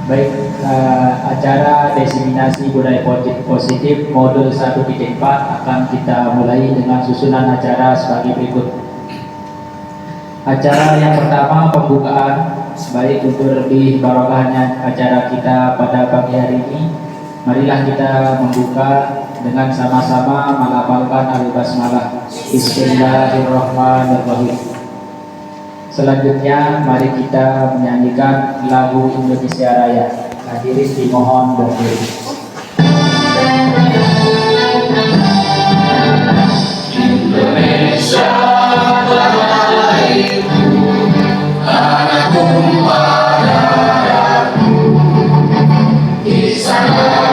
Baik, acara diseminasi budaya positif modul 1.4 akan kita mulai dengan susunan acara sebagai berikut. Acara yang pertama pembukaan. Baik, untuk lebih barokahnya acara kita pada pagi hari ini, marilah kita membuka dengan sama-sama melafalkan al-basmalah. Bismillahirrahmanirrahim. Selanjutnya mari kita menyanyikan lagu Indonesia Raya. Hadirin dimohon berdiri. Indonesia lahirku, tanah tumpah darahku, di sana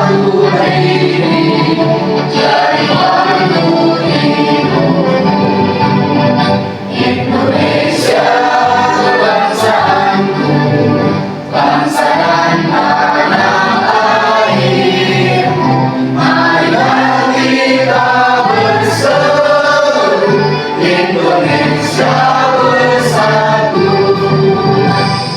ku berdiri, jadi pandu hidup. Indonesia kebangsaanku, bangsa dan tanah airku, marilah kita berseru, Indonesia bersatu.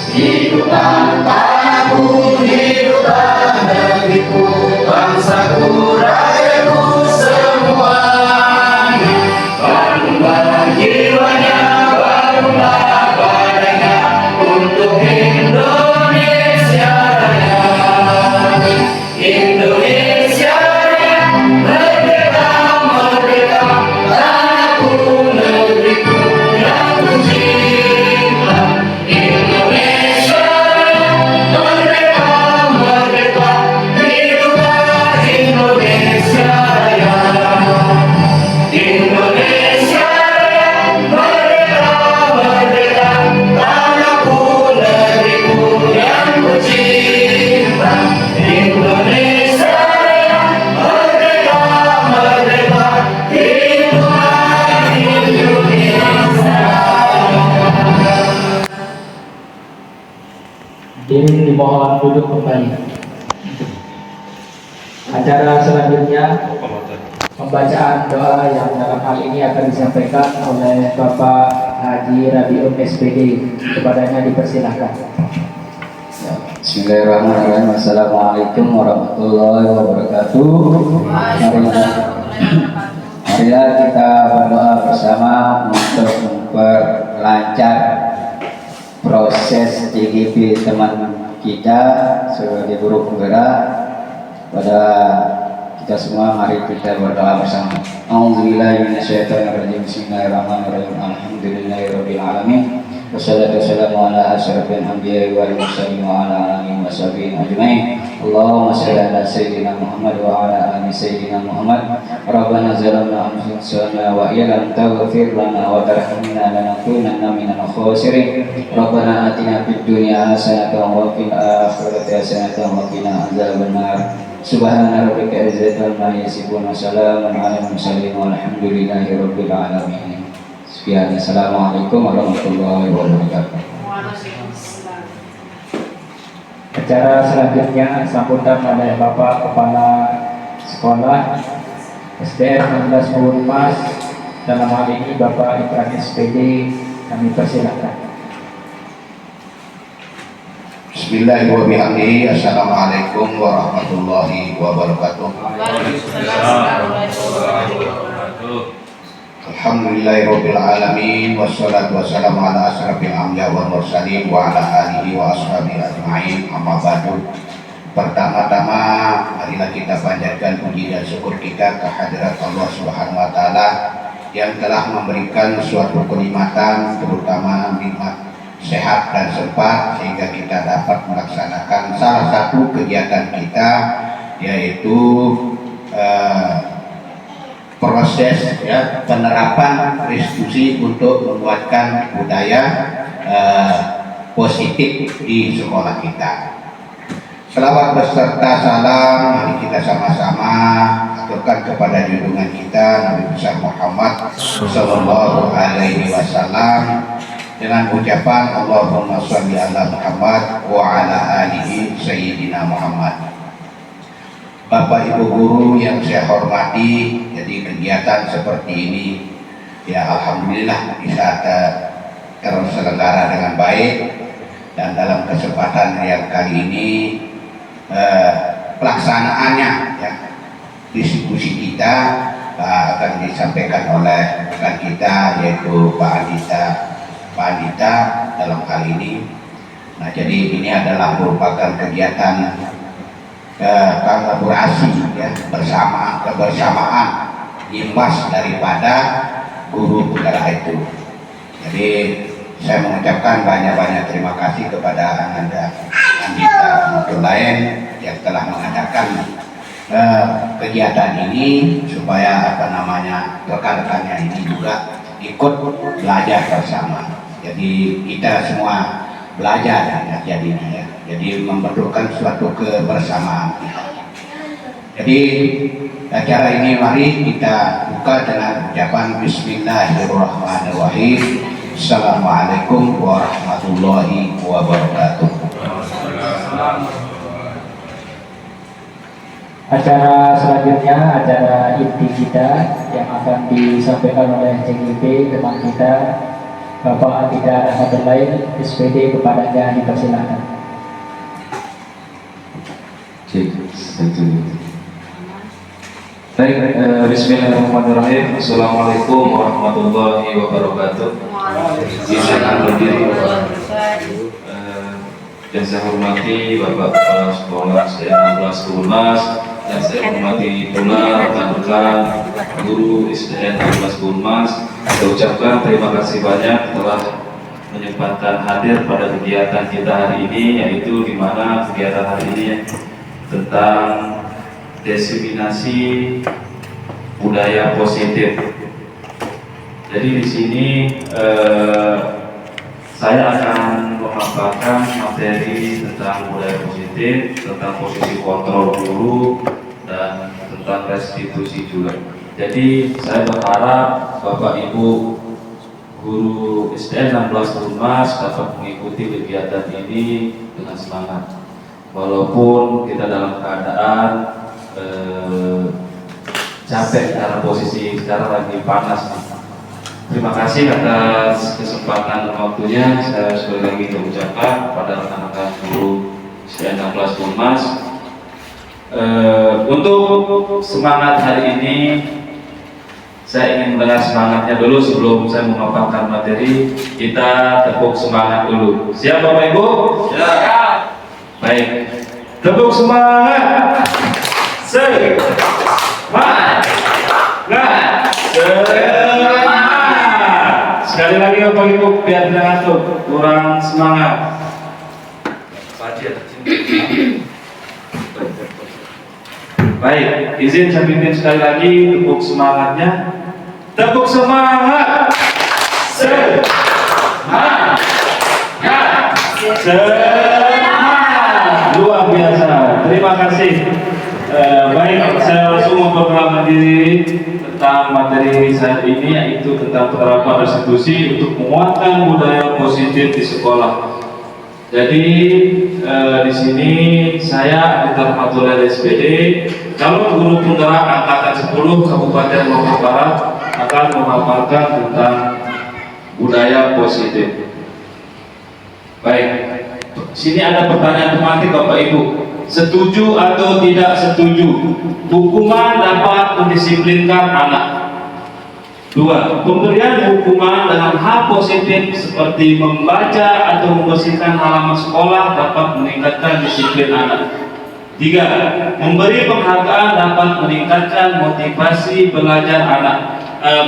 Hiduplah tanahku, hiduplah negeriku, bangsaku, rakyatku semuanya. Bangunlah jiwanya, bangunlah badannya untuk Indonesia Raya. Indonesia Raya, merdeka, merdeka, tanahku, negeriku yang ku cinta. Indonesia Raya, merdeka, merdeka, hiduplah Indonesia Raya. Indonesia Raya, merdeka, merdeka, tanahku, negeriku yang ku cinta. Indonesia Raya, merdeka, merdeka, hiduplah Indonesia. Hadirin dimohon duduk kembali. Acara selanjutnya pembacaan doa yang dalam hal ini akan disampaikan oleh Bapak Haji Rabiun SPD. Kepadanya dipersilahkan. Bismillahirrahmanirrahim. Assalamualaikum warahmatullahi wabarakatuh. Marilah kita berdoa bersama untuk memperlancar proses TGP teman kita sebagai buruh penggerak. Pada kita semua, mari kita berdoa bersama. A'udzubillahi minasyaitonirrajim. Bismillahirrahmanirrahim. Alhamdulillahirabbil alamin. Wassalatu wassalamu ala asyrafil anbiya'i wal mursalin wa ala alihi washabihi ajmain. Allahumma shalli ala sayyidina Muhammad wa ala ali sayyidina Muhammad. Rabbana zalamna anfusana wa illam taghfir lana wa tarhamna lanakunanna minal khasirin. Rabbana atina fid dunya hasanatan wa fil akhirati hasanatan wa qina adzabannar. Subhana rabbika rabbil izzati amma yasifun wa salamun alal mursalin walhamdulillahi rabbil alamin. Sekian, assalamualaikum warahmatullahi wabarakatuh. Acara selanjutnya sambutan oleh Bapak Kepala Sekolah SDN 16 Mas, dalam hal ini Bapak Ibrahim SPD, kami persilakan. Bismillahirrahmanirrahim. Assalamualaikum warahmatullahi wabarakatuh. Alhamdulillahirabbil alamin, wassalatu wassalamu ala asyrafil anbiya'i wal mursalin wa ala alihi wa ashabihi ajmain. Amma ba'du. Pertama-tama marilah kita panjatkan puji dan syukur kita kehadirat Allah Subhanahu wa taala yang telah memberikan suatu kenikmatan, terutama nikmat sehat dan sempat, sehingga kita dapat melaksanakan salah satu kegiatan kita, yaitu proses penerapan restitusi untuk membuatkan budaya positif di sekolah kita. Selawat beserta salam mari kita sama-sama aturkan kepada junjungan kita Nabi besar Muhammad sallallahu alaihi wasallam dengan ucapan Allahumma sholli ala Muhammad wa ala alihi sayyidina Muhammad. Bapak Ibu guru yang saya hormati, jadi kegiatan seperti ini ya alhamdulillah bisa terselenggara dengan baik, dan dalam kesempatan yang kali ini pelaksanaannya ya. Diskusi kita akan disampaikan oleh rekan kita yaitu Pak Andita dalam hal ini. Nah, jadi ini adalah merupakan kegiatan kolaborasi ya, kebersamaan imbas daripada guru penggerak itu. Jadi saya mengucapkan banyak-banyak terima kasih kepada Andita maupun lain yang telah mengadakan kegiatan ini supaya rekan-rekannya ini juga ikut belajar bersama. Jadi kita semua belajar ya, jadinya ya. Jadi membentukkan suatu kebersamaan. Jadi acara ini mari kita buka dengan ucapan Bismillahirrahmanirrahim. Assalamualaikum warahmatullahi wabarakatuh. Acara selanjutnya, acara inti kita yang akan disampaikan oleh CGP teman kita Bapak Andita Rahmatullahi SPD, kepadanya dipersilakan. Baik, bismillahirrahmanirrahim. Assalamualaikum warahmatullahi wabarakatuh. Silakan berdiri. Yang saya hormati Bapak Kepala Sekolah SDN 16 Gunmas, yang saya hormati pula rekan-rekan guru SDN 16 Gunmas, saya ucapkan terima kasih banyak telah menyempatkan hadir pada kegiatan kita hari ini, yaitu di mana kegiatan hari ini tentang diseminasi budaya positif. Jadi di sini saya akan memaparkan materi tentang budaya positif, tentang posisi kontrol guru, dan tentang restitusi juga. Jadi saya berharap Bapak Ibu guru SDN 16 Gunmas dapat mengikuti kegiatan ini dengan semangat. Walaupun kita dalam keadaan capek karena posisi sekarang lagi panas. Terima kasih atas kesempatan dan waktunya. Saya sekali lagi mengucapkan kepada rekan-rekan guru SDN 16 Gunmas. Untuk semangat hari ini, saya ingin mendengar semangatnya dulu sebelum saya memaparkan materi. Kita tepuk semangat dulu. Siap Bapak Ibu? Siap. Baik. Tepuk semangat. Semangat. Sekali lagi Bapak Ibu, biar tidak ngantuk, kurang semangat. Baik, izin saya pimpin sekali lagi, tepuk semangatnya. Tepuk semangat. Semangat. Semangat. Luar biasa. Terima kasih. Baik, saya langsung memperkenalkan diri tentang materi saat ini, yaitu tentang penerapan restitusi untuk menguatkan budaya positif di sekolah. Jadi di sini saya Andita Rahmatullahi SPD, calon guru penggerak angkatan 10 Kabupaten Lombok Barat, akan memaparkan tentang budaya positif. Baik, sini ada pertanyaan tematik Bapak Ibu. Setuju atau tidak setuju hukuman dapat mendisiplinkan anak? 2. Pemberian hukuman dengan hal positif seperti membaca atau membersihkan halaman sekolah dapat meningkatkan disiplin anak. 3. Memberi penghargaan dapat meningkatkan motivasi belajar anak.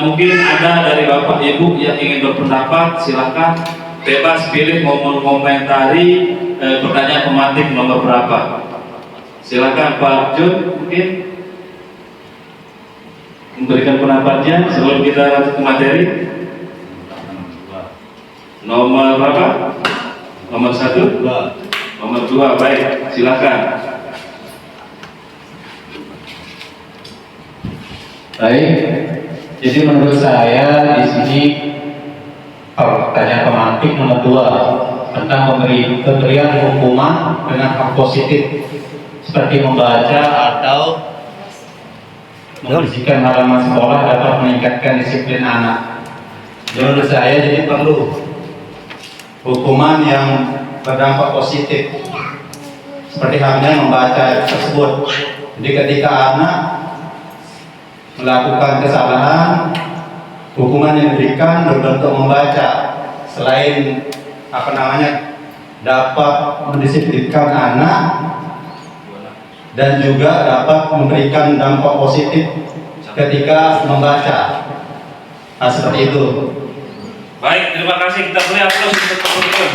Mungkin ada dari Bapak Ibu yang ingin berpendapat, silakan bebas pilih mau mengomentari pertanyaan tematik nomor berapa. Silakan Pak Jun mungkin memberikan pendapatnya sebelum kita lanjut ke materi. Nomor berapa? Nomor 1? Nomor 2, baik, silakan. Baik, jadi menurut saya di sini pertanyaan tematik nomor 2 tentang pemberian hukuman dengan hak positif seperti membaca atau membersihkan halaman sekolah dapat meningkatkan disiplin anak. Menurut saya jadi perlu hukuman yang berdampak positif seperti halnya membaca tersebut. Jadi ketika anak melakukan kesalahan, hukuman yang diberikan berbentuk membaca, selain dapat mendisiplinkan anak dan juga dapat memberikan dampak positif ketika membaca. Nah, seperti itu. Baik, terima kasih. Kita beri aplaus untuk teman-teman.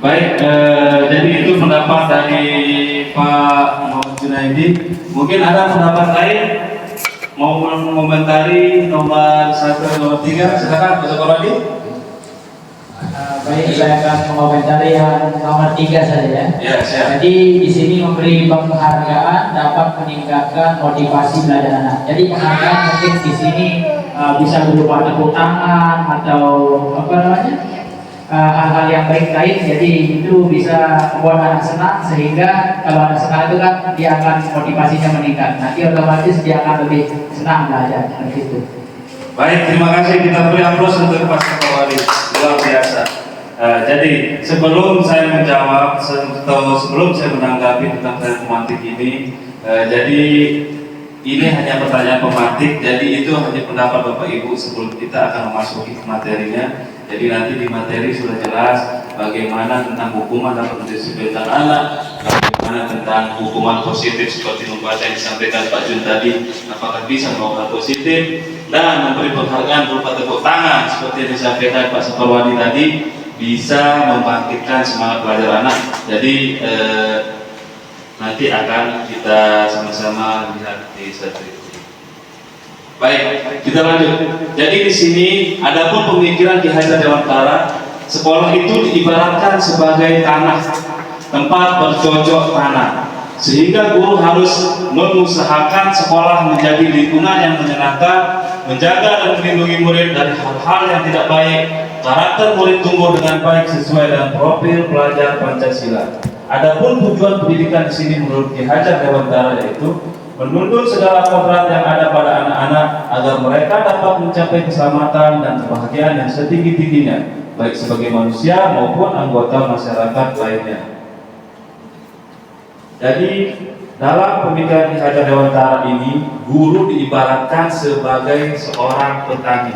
Baik, jadi itu pendapat dari Pak Muhammad Junaidi. Mungkin ada pendapat lain mau mengomentari nomor 1 dan nomor 3. Silakan Pak Sokorodi. Baik, saya akan mengomentari yang nomor 3 saja ya. Ya, siap. Jadi di sini memberi penghargaan dapat meningkatkan motivasi belajar anak. Jadi penghargaan mungkin di sini bisa berupa tepuk tangan atau hal-hal yang baik lain. Jadi itu bisa membuat anak senang, sehingga kalau anak senang itu kan dia akan motivasinya meningkat. Nanti otomatis dia akan lebih senang belajar seperti itu. Baik, terima kasih. Kita beri aplaus untuk Pak Sokorodi. Luar biasa. Jadi sebelum saya menjawab atau sebelum saya menanggapi tentang saya pemantik ini, jadi ini hanya pertanyaan pemantik. Jadi itu hanya pendapat Bapak Ibu sebelum kita akan memasuki materinya. Jadi nanti di materi sudah jelas bagaimana tentang hukuman dapat mendisiplinkan anak, bagaimana tentang hukuman positif seperti membaca yang disampaikan Pak Jun tadi, apakah bisa melakukan positif, dan memberi penghargaan berupa tepuk tangan seperti yang disampaikan Pak Sokorwadi tadi, bisa membangkitkan semangat belajar anak. Jadi nanti akan kita sama-sama lihat di slide berikutnya. Baik, kita lanjut. Jadi di sini adapun pemikiran Ki Hajar Dewantara, sekolah itu diibaratkan sebagai tanah, tempat bercocok tanam, sehingga guru harus mengusahakan sekolah menjadi lingkungan yang menyenangkan, menjaga dan melindungi murid dari hal-hal yang tidak baik. Karakter murid tumbuh dengan baik sesuai dengan profil pelajar Pancasila. Adapun tujuan pendidikan di sini menurut Ki Hajar Dewantara yaitu menuntun segala kodrat yang ada pada anak-anak agar mereka dapat mencapai keselamatan dan kebahagiaan yang setinggi-tingginya, baik sebagai manusia maupun anggota masyarakat lainnya. Jadi dalam pemikiran Ki Hajar Dewantara ini, guru diibaratkan sebagai seorang petani.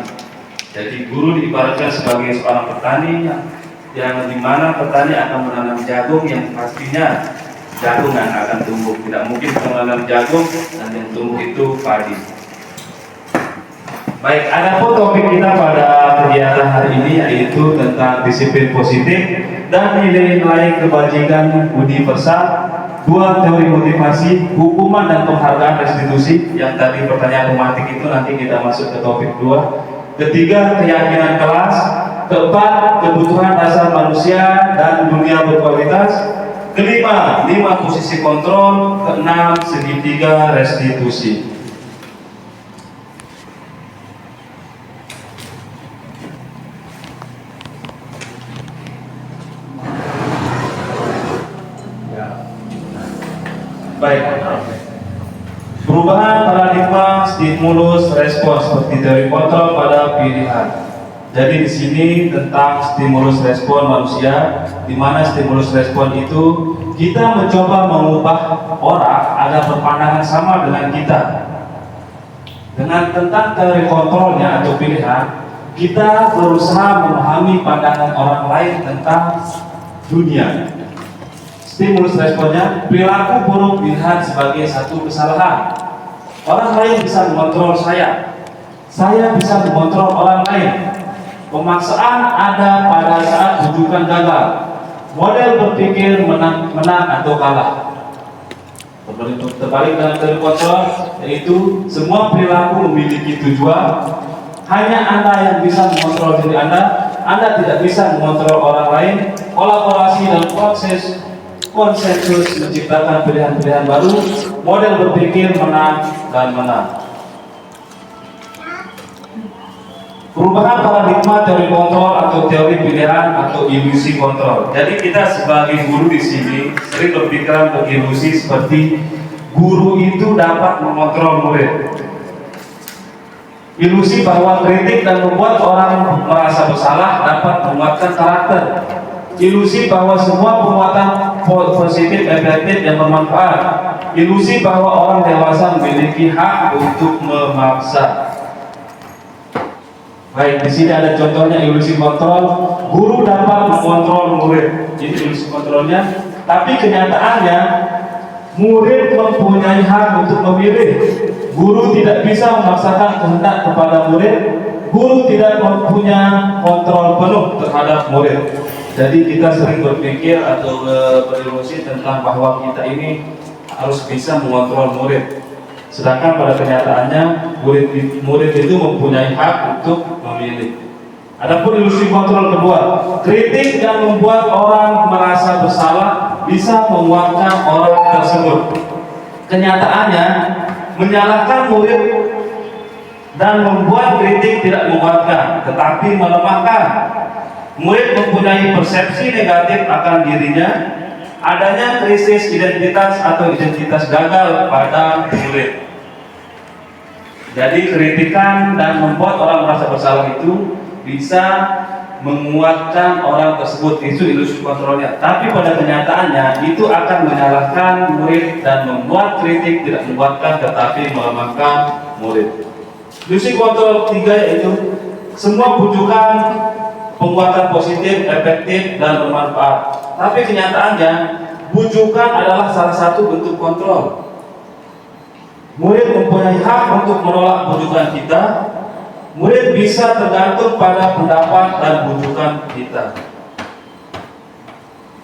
Jadi guru diibaratkan sebagai seorang petani yang dimana petani akan menanam jagung yang pastinya jagung yang akan tumbuh. Tidak mungkin menanam jagung dan yang tumbuh itu padi. Baik, ada pun topik kita pada kegiatan hari ini yaitu tentang disiplin positif dan nilai-nilai kebajikan universal, 2 teori motivasi, hukuman dan penghargaan restitusi. Yang tadi pertanyaan pemantik itu nanti kita masuk ke topik 2. Ketiga, keyakinan kelas. Keempat, kebutuhan dasar manusia dan dunia berkualitas. Kelima, 5 posisi kontrol. Keenam, segitiga restitusi. Baik. Perubahan paradigma stimulus respons seperti teori kontrol pada pilihan. Jadi di sini tentang stimulus respon manusia, di mana stimulus respon itu kita mencoba mengubah orang agar berpandangan sama dengan kita. Dengan tentang teori kontrolnya atau pilihan, kita berusaha memahami pandangan orang lain tentang dunia. Stimulus responnya, perilaku buruk dilihat sebagai satu kesalahan. Orang lain bisa mengontrol saya bisa mengontrol orang lain. Pemaksaan ada pada saat rujukan gagal. Model berpikir menang atau kalah. Terbalik dengan teori kontrol, yaitu semua perilaku memiliki tujuan. Hanya Anda yang bisa mengontrol diri Anda tidak bisa mengontrol orang lain. Kolaborasi dan konsensus menciptakan pilihan-pilihan baru. Model berpikir menang dan menang. Perubahan paradigma teori kontrol atau teori pilihan atau ilusi kontrol. Jadi kita sebagai guru di sini sering berpikiran berilusi seperti guru itu dapat mengontrol murid. Ilusi bahwa kritik dan membuat orang merasa bersalah dapat menguatkan karakter. ilusi bahwa semua penguatan positif efektif dan bermanfaat, ilusi bahwa orang dewasa memiliki hak untuk memaksa. Baik, di sini ada contohnya ilusi kontrol. Guru dapat mengontrol murid. Ini ilusi kontrolnya. Tapi kenyataannya murid mempunyai hak untuk memilih. Guru tidak bisa memaksakan kehendak kepada murid. Guru tidak mempunyai kontrol penuh terhadap murid. Jadi kita sering berpikir atau berilusi tentang bahwa kita ini harus bisa mengontrol murid. Sedangkan pada kenyataannya murid itu mempunyai hak untuk memilih. Adapun ilusi kontrol kedua, kritik dan membuat orang merasa bersalah bisa menguatkan orang tersebut. Kenyataannya menyalahkan murid dan membuat kritik tidak menguatkan, tetapi melemahkan. Murid mempunyai persepsi negatif akan dirinya, adanya krisis identitas atau identitas gagal pada murid. Jadi kritikan dan membuat orang merasa bersalah itu bisa menguatkan orang tersebut, itu ilusi kontrolnya. Tapi pada kenyataannya itu akan menyalahkan murid dan membuat kritik tidak menguatkan tetapi melemahkan murid. Ilusi kontrol tiga yaitu semua bujukan penguatan positif, efektif, dan bermanfaat. Tapi kenyataannya bujukan adalah salah satu bentuk kontrol. Murid mempunyai hak untuk menolak bujukan kita. Murid bisa tergantung pada pendapat dan bujukan kita.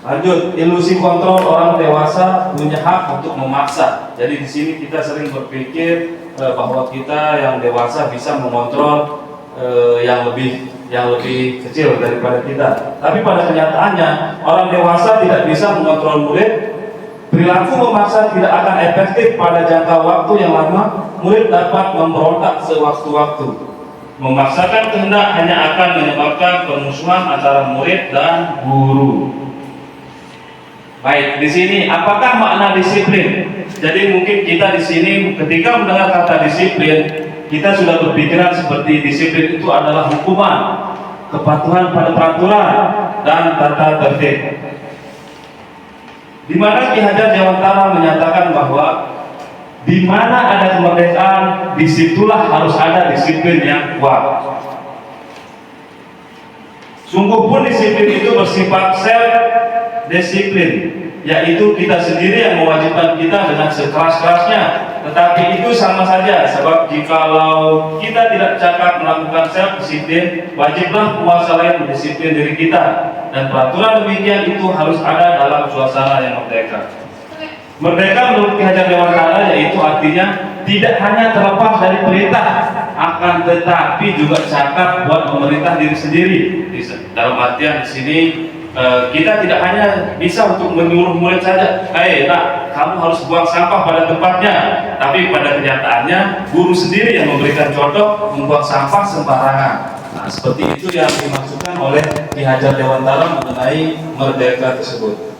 Lanjut, ilusi kontrol orang dewasa punya hak untuk memaksa. Jadi di sini kita sering berpikir bahwa kita yang dewasa bisa mengontrol yang lebih kecil daripada kita. Tapi pada kenyataannya orang dewasa tidak bisa mengontrol murid. Perilaku memaksa tidak akan efektif pada jangka waktu yang lama. Murid dapat memberontak sewaktu-waktu. Memaksakan kehendak hanya akan menyebabkan permusuhan antara murid dan guru. Baik, di sini apakah makna disiplin? Jadi mungkin kita di sini ketika mendengar kata disiplin, kita sudah berpikiran seperti disiplin itu adalah hukuman, kepatuhan pada peraturan, dan tata tertib. Di mana Ki Hajar Dewantara menyatakan bahwa di mana ada kemerdekaan, disitulah harus ada disiplin yang kuat. Sungguh pun disiplin itu bersifat self-disiplin, yaitu kita sendiri yang mewajibkan kita dengan sekeras-kerasnya. Tetapi itu sama saja, sebab jikalau kita tidak cakap melakukan self-disiplin, wajiblah kuasa lain mendisiplin diri kita. Dan peraturan demikian itu harus ada dalam suasana yang merdeka. Merdeka menurut Ki Hajar Dewantara yaitu artinya tidak hanya terlepas dari perintah, akan tetapi juga cakap buat memerintah diri sendiri. Dalam artian di sini kita tidak hanya bisa untuk menyuruh murid saja, nak, kamu harus buang sampah pada tempatnya. Tapi pada kenyataannya guru sendiri yang memberikan contoh membuang sampah sembarangan. Nah, seperti itu yang dimaksudkan oleh Ki Hajar Dewantara mengenai merdeka tersebut.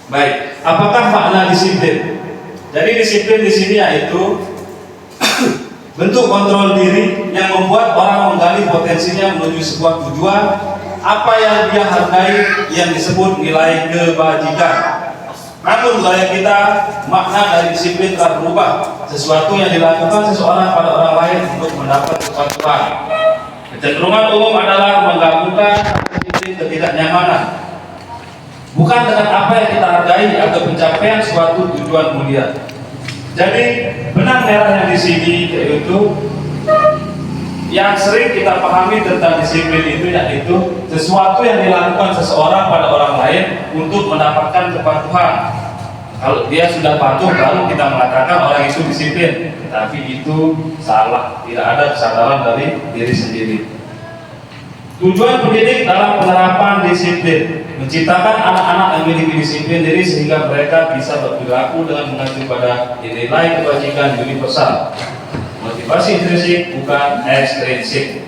Baik, apakah makna disiplin? Jadi disiplin di sini yaitu bentuk kontrol diri yang membuat orang menggali potensinya menuju sebuah tujuan, apa yang dia hargai, yang disebut nilai kebajikan. Namun budaya kita, makna dari disiplin telah berubah. Sesuatu yang dilakukan seseorang pada orang lain untuk mendapat kepatuhan. Kecenderungan umum adalah menggabungkan disiplin ketidaknyamanan, bukan dengan apa yang kita hargai atau pencapaian suatu tujuan mulia. Jadi benang merah yang di sini yaitu yang sering kita pahami tentang disiplin itu yaitu sesuatu yang dilakukan seseorang pada orang lain untuk mendapatkan kepatuhan. Kalau dia sudah patuh baru kita mengatakan orang itu disiplin. Tapi itu salah, tidak ada kesadaran dari diri sendiri. Tujuan pendidik dalam penerapan disiplin menciptakan anak-anak yang memiliki disiplin diri sehingga mereka bisa berperilaku dengan mengacu pada nilai kebajikan universal. Motivasi intrinsik bukan ekstrinsik.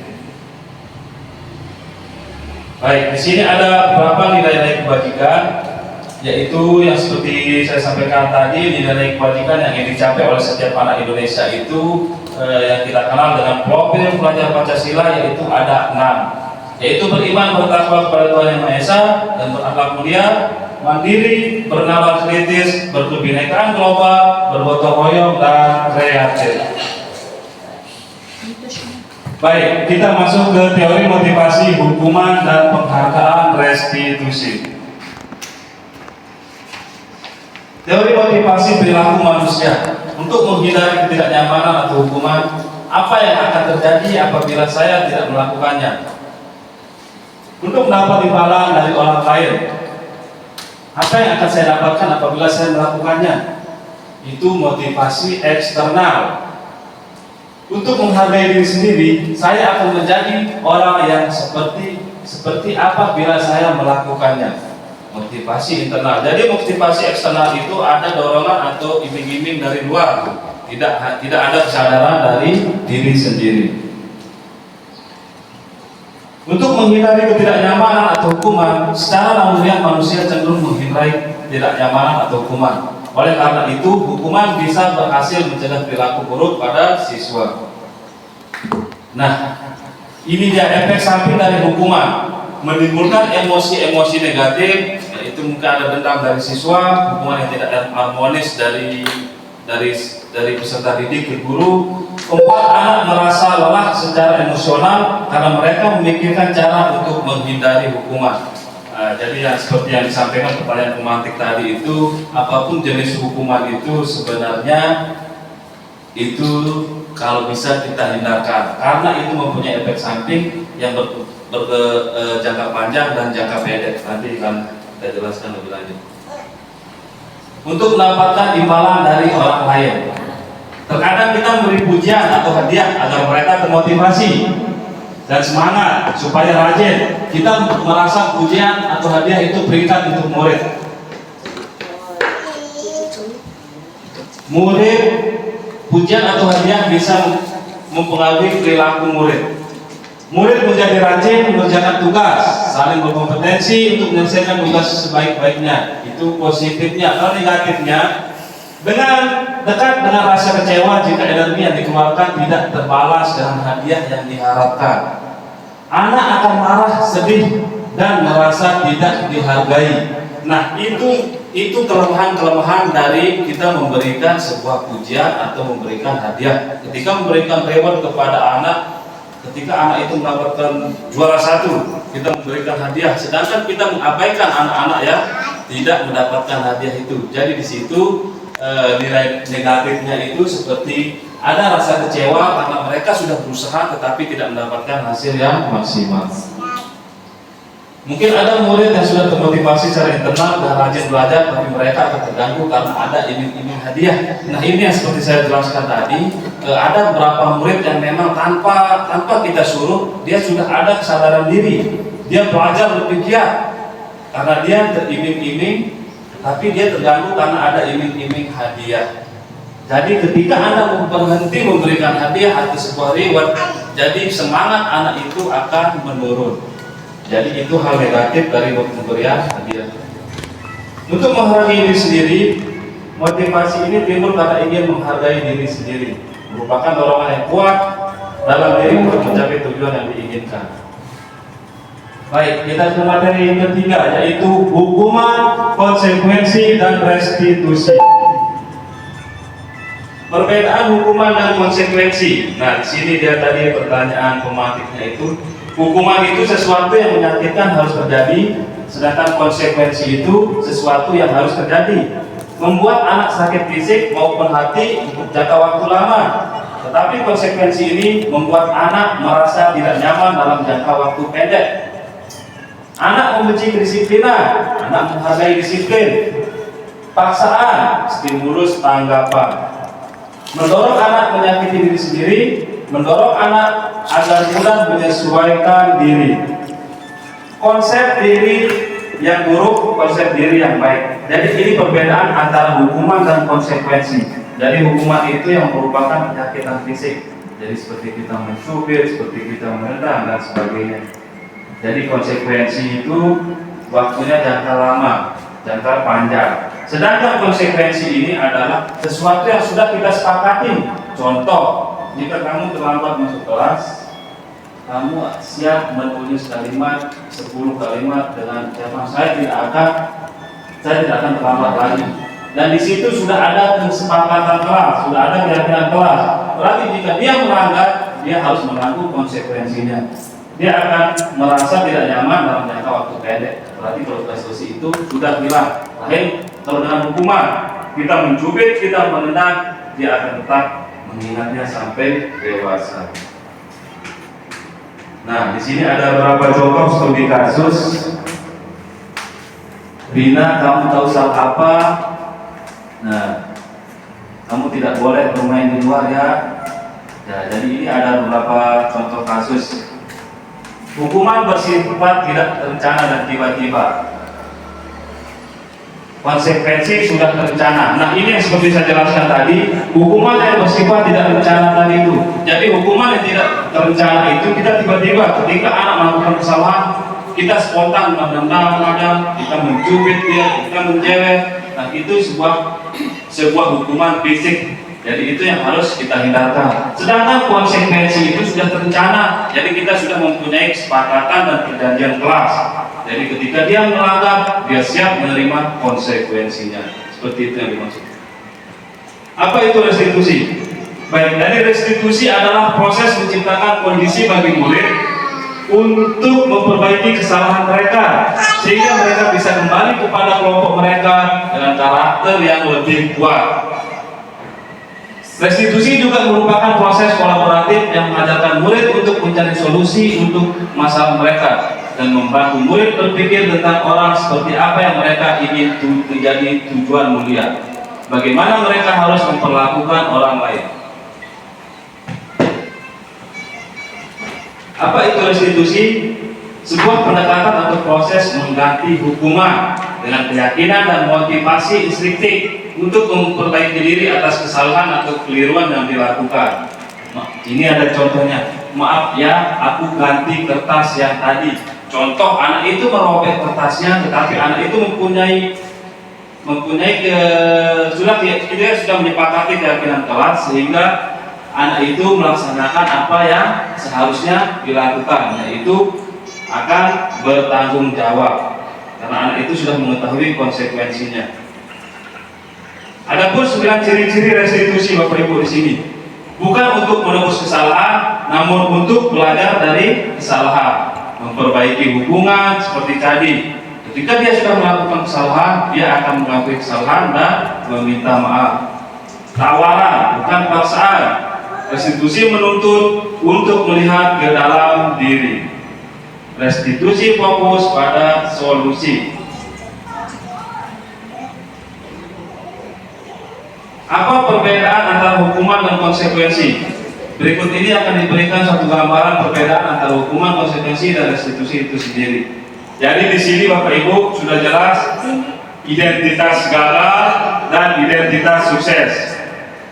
Baik, di sini ada beberapa nilai-nilai kebajikan, yaitu yang seperti saya sampaikan tadi, nilai-nilai kebajikan yang ingin dicapai oleh setiap anak Indonesia itu yang kita kenal dengan profil pelajar Pancasila, yaitu ada 6. yaitu beriman, bertakwa kepada Tuhan Yang Maha Esa dan berakhlak mulia, mandiri, bernalar kritis, berkebinekaan global, bergotong royong dan kreatif. Baik, kita masuk ke teori motivasi hukuman dan penghargaan restitusi. Teori motivasi perilaku manusia untuk menghindari ketidaknyamanan atau hukuman. Apa yang akan terjadi apabila saya tidak melakukannya? Untuk mendapat imbalan dari orang lain, apa yang akan saya dapatkan apabila saya melakukannya? Itu motivasi eksternal. Untuk menghargai diri sendiri, saya akan menjadi orang yang seperti apa bila saya melakukannya. Motivasi internal. Jadi motivasi eksternal itu ada dorongan atau iming-iming dari luar. Tidak ada kesadaran dari diri sendiri. Untuk menghindari ketidaknyamanan atau hukuman, secara naluriah manusia cenderung menghindari ketidaknyamanan atau hukuman. Oleh karena itu, hukuman bisa berhasil mencegah perilaku buruk pada siswa. Nah, ini dia efek samping dari hukuman, menimbulkan emosi-emosi negatif, yaitu mungkin ada dendam dari siswa, hukuman yang tidak harmonis dari peserta didik ke guru, membuat anak merasa lelah secara emosional karena mereka memikirkan cara untuk menghindari hukuman. Jadi yang seperti yang disampaikan pertanyaan pemantik tadi itu, apapun jenis hukuman itu sebenarnya itu kalau bisa kita hindarkan karena itu mempunyai efek samping yang jangka panjang dan jangka pendek. Nanti akan kita jelaskan lebih lanjut. Untuk mendapatkan imbalan dari orang lain, terkadang kita memberi pujian atau hadiah agar mereka termotivasi dan semangat supaya rajin. Kita merasa pujian atau hadiah itu berikan untuk murid. Pujian atau hadiah bisa mempengaruhi perilaku murid. Murid menjadi rajin mengerjakan tugas, saling berkompetensi untuk menyelesaikan tugas sebaik-baiknya. Itu positifnya. Kalau negatifnya, dengan dekat dengan rasa kecewa jika energi yang dikeluarkan tidak terbalas dengan hadiah yang diharapkan. Anak akan marah, sedih, dan merasa tidak dihargai. Nah, itu kelemahan-kelemahan dari kita memberikan sebuah pujian atau memberikan hadiah. Ketika memberikan reward kepada anak, ketika anak itu mendapatkan juara 1, kita memberikan hadiah, sedangkan kita mengabaikan anak-anak yang tidak mendapatkan hadiah itu. Jadi di situ nilai negatifnya itu seperti ada rasa kecewa karena mereka sudah berusaha tetapi tidak mendapatkan hasil yang maksimal. Mungkin ada murid yang sudah termotivasi secara internal dan rajin belajar, tapi mereka akan terganggu karena ada iming-iming hadiah. Nah, ini yang seperti saya jelaskan tadi, ada beberapa murid yang memang tanpa kita suruh, dia sudah ada kesadaran diri, dia belajar lebih giat karena dia teriming-iming, tapi dia terganggu karena ada iming-iming hadiah. Jadi ketika Anda berhenti memberikan hadiah atau sebuah reward, jadi semangat anak itu akan menurun. Jadi itu hal negatif dari pemberian hadiah. Untuk menghargai diri sendiri, motivasi ini timbul karena ingin menghargai diri sendiri, merupakan dorongan yang kuat dalam diri untuk mencapai tujuan yang diinginkan. Baik, kita ke materi yang ketiga, yaitu hukuman, konsekuensi, dan restitusi. Perbedaan hukuman dan konsekuensi. Nah, di sini dia tadi pertanyaan pematiknya itu, hukuman itu sesuatu yang menyakitkan harus terjadi, sedangkan konsekuensi itu sesuatu yang harus terjadi, membuat anak sakit fisik maupun hati untuk jangka waktu lama. Tetapi konsekuensi ini membuat anak merasa tidak nyaman dalam jangka waktu pendek. Anak membenci kedisiplinan, anak menghargai disiplin. Paksaan, stimulus tanggapan. Mendorong anak menyakiti diri sendiri, mendorong anak agar mudah menyesuaikan diri. Konsep diri yang buruk, konsep diri yang baik. Jadi ini perbedaan antara hukuman dan konsekuensi. Jadi hukuman itu yang merupakan penyakitan fisik. Jadi seperti kita mencubit, seperti kita menendang dan sebagainya. Jadi konsekuensi itu waktunya jangka lama, jangka panjang. Sedangkan konsekuensi ini adalah sesuatu yang sudah kita sepakati. Contoh, jika kamu terlambat masuk kelas, kamu siap menulis kalimat 10 kalimat dengan siapa? Saya tidak akan terlambat lagi. Dan di situ sudah ada kesepakatan kelas, sudah ada keyakinan kelas. Berarti jika dia melanggar, dia harus menanggung konsekuensinya. Dia akan merasa tidak nyaman dalam jangka waktu pendek. Berarti kalau restitusi itu sudah bilang, lain kalau dengan hukuman kita mencubit, kita menendang, dia akan tetap mengingatnya sampai dewasa. Nah, di sini ada beberapa contoh studi kasus. Rina, kamu tahu salah apa? Nah, kamu tidak boleh bermain di luar ya. Jadi ini ada beberapa contoh kasus. Hukuman bersifat tidak terencana dan tiba-tiba. Konsekuensi sudah terencana. Nah, ini yang seperti saya jelaskan tadi, hukuman yang bersifat tidak terencana tadi itu. Jadi hukuman yang tidak terencana itu kita tiba-tiba ketika anak melakukan kesalahan, kita spontan menendang, kita mencubit dia, kita menjewer. Nah, itu sebuah hukuman fisik. Jadi itu yang harus kita hindarkan. Sedangkan konsekuensi itu sudah terencana. Jadi kita sudah mempunyai kesepakatan dan perjanjian kelas. Jadi ketika dia melanggar, dia siap menerima konsekuensinya. Seperti itu yang dimaksud. Apa itu restitusi? Baik, dari restitusi adalah proses menciptakan kondisi bagi murid untuk memperbaiki kesalahan mereka, sehingga mereka bisa kembali kepada kelompok mereka dengan karakter yang lebih kuat. Restitusi juga merupakan proses kolaboratif yang mengajarkan murid untuk mencari solusi untuk masalah mereka dan membantu murid berpikir tentang orang seperti apa yang mereka ingin menjadi tujuan mulia. Bagaimana mereka harus memperlakukan orang lain. Apa itu restitusi? Sebuah pendekatan atau proses mengganti hukuman dengan keyakinan dan motivasi instinktif untuk memperbaiki diri atas kesalahan atau kekeliruan yang dilakukan. Ini ada contohnya. Maaf ya, aku ganti kertas yang tadi. Contoh, anak itu merobek kertasnya, tetapi anak itu mempunyai dia sudah menyepakati keyakinan kelas, sehingga anak itu melaksanakan apa yang seharusnya dilakukan, yaitu akan bertanggung jawab karena anak itu sudah mengetahui konsekuensinya. Adapun 9 ciri-ciri restitusi Bapak Ibu di sini bukan untuk menebus kesalahan, namun untuk belajar dari kesalahan, memperbaiki hubungan seperti tadi. Ketika dia sudah melakukan kesalahan, dia akan mengakui kesalahan dan meminta maaf. Tawaran bukan paksaan. Restitusi menuntut untuk melihat ke dalam diri. Restitusi fokus pada solusi. Apa perbedaan antara hukuman dan konsekuensi? Berikut ini akan diberikan satu gambaran perbedaan antara hukuman, konsekuensi, dan restitusi itu sendiri. Jadi di sini Bapak Ibu sudah jelas identitas gagal dan identitas sukses.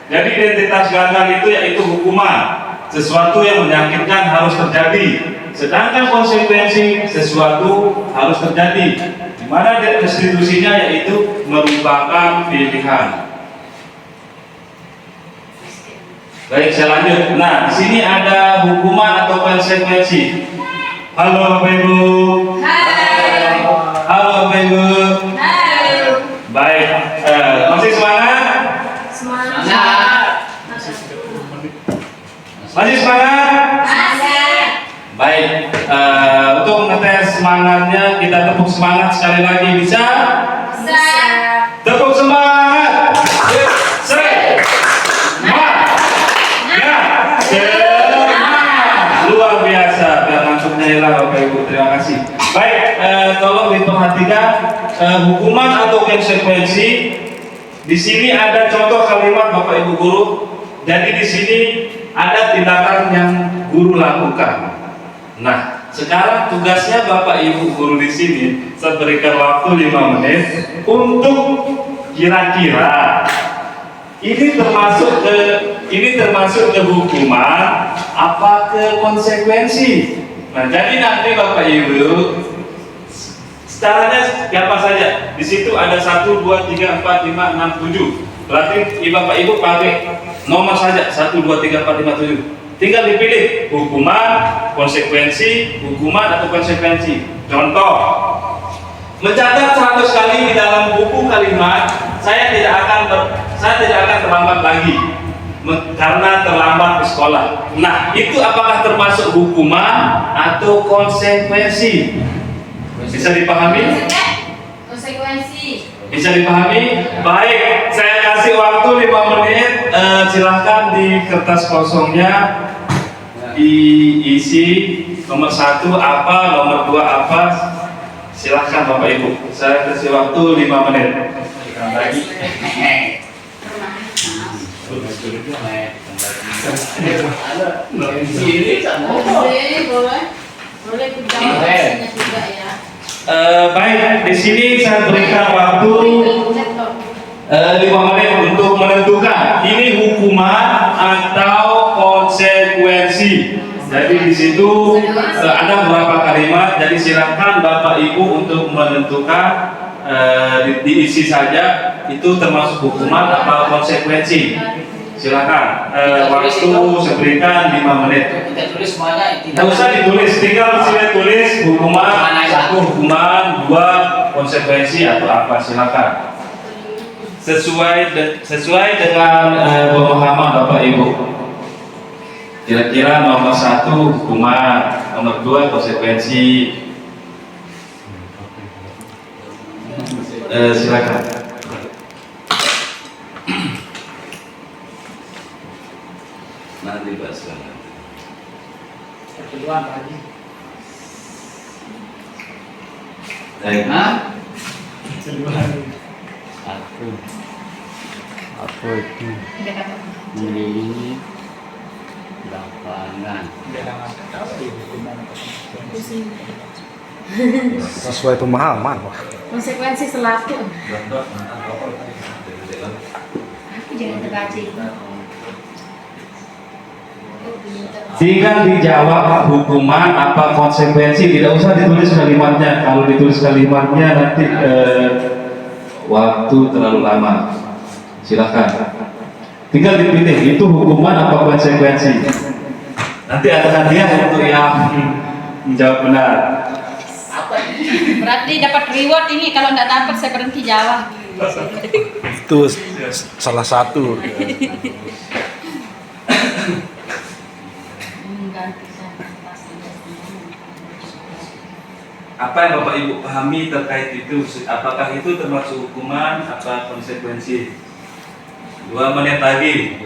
Jadi identitas gagal itu yaitu hukuman, sesuatu yang menyakitkan harus terjadi. Sedangkan konsekuensi sesuatu harus terjadi, di mana restitusinya yaitu merupakan pilihan. Baik, saya lanjut. Nah, di sini ada hukuman atau konsekuensi. Halo Bapak Ibu. Hai. Halo Bapak Ibu. Hai. Baik, masih semangat? Semangat. Masih semangat? Masih. Baik, untuk mengetes semangatnya kita tepuk semangat sekali lagi, bisa? Bisa. Tepuk semangat. Semangat. Luar biasa, biar langsungnya hilang Bapak Ibu. Terima kasih. Baik, tolong diperhatikan hukuman atau konsekuensi. Di sini ada contoh kalimat Bapak Ibu guru. Jadi di sini ada tindakan yang guru lakukan. Nah, sekarang tugasnya Bapak Ibu guru di sini, saya berikan waktu 5 menit untuk kira-kira ini termasuk ke hukuman apa ke konsekuensi. Nah, jadi nanti Bapak Ibu caranya siapa saja. Di situ ada 1, 2, 3, 4, 5, 6, 7. Berarti Bapak Ibu pakai nomor saja 1, 2, 3, 4, 5, 7. Tinggal dipilih hukuman, konsekuensi, hukuman atau konsekuensi. Contoh, mencatat 100 kali di dalam buku kalimat, saya tidak akan terlambat lagi karena terlambat ke sekolah. Nah, itu apakah termasuk hukuman atau konsekuensi? Bisa dipahami? Konsekuensi. Bisa dipahami? Baik, saya kasih waktu 5 menit. Silahkan di kertas kosongnya diisi nomor 1 apa, nomor 2 apa. Silahkan Bapak Ibu. Saya kasih waktu 5 menit. Boleh dijawab juga ya. Baik, di sini saya berikan waktu 5 menit untuk menentukan ini hukuman atau konsekuensi. Jadi di situ ada beberapa kalimat. Jadi silakan Bapak Ibu untuk menentukan, diisi saja itu termasuk hukuman atau konsekuensi. Silakan. Waktu saya berikan 5 menit. Kita tulis semuanya. Tidak usah ditulis, tinggal saya tulis hukuman 1, hukuman 2, konsekuensi atau apa, silakan. Sesuai dengan pemahaman Bapak Ibu. Kira-kira nomor 1 hukuman, nomor 2 konsekuensi. Silakan. Nanti bahas lagi. Kedua lagi. Baik. Apa itu? Mengelilingi lapangan. Sesuai pemahaman. Konsekuensi selaku. Jangan terbaca. Tinggal dijawab hukuman apa konsekuensi, tidak usah ditulis kalimatnya. Kalau ditulis kalimatnya nanti waktu terlalu lama. Silakan. Tinggal dipilih itu hukuman apa konsekuensi. Nanti ada hadiah untuk yang menjawab benar. Berarti dapat reward ini, kalau tidak dapat saya berhenti jawab. Itu salah satu. Apa yang Bapak Ibu pahami terkait itu? Apakah itu termasuk hukuman apa konsekuensi? 2 menit lagi.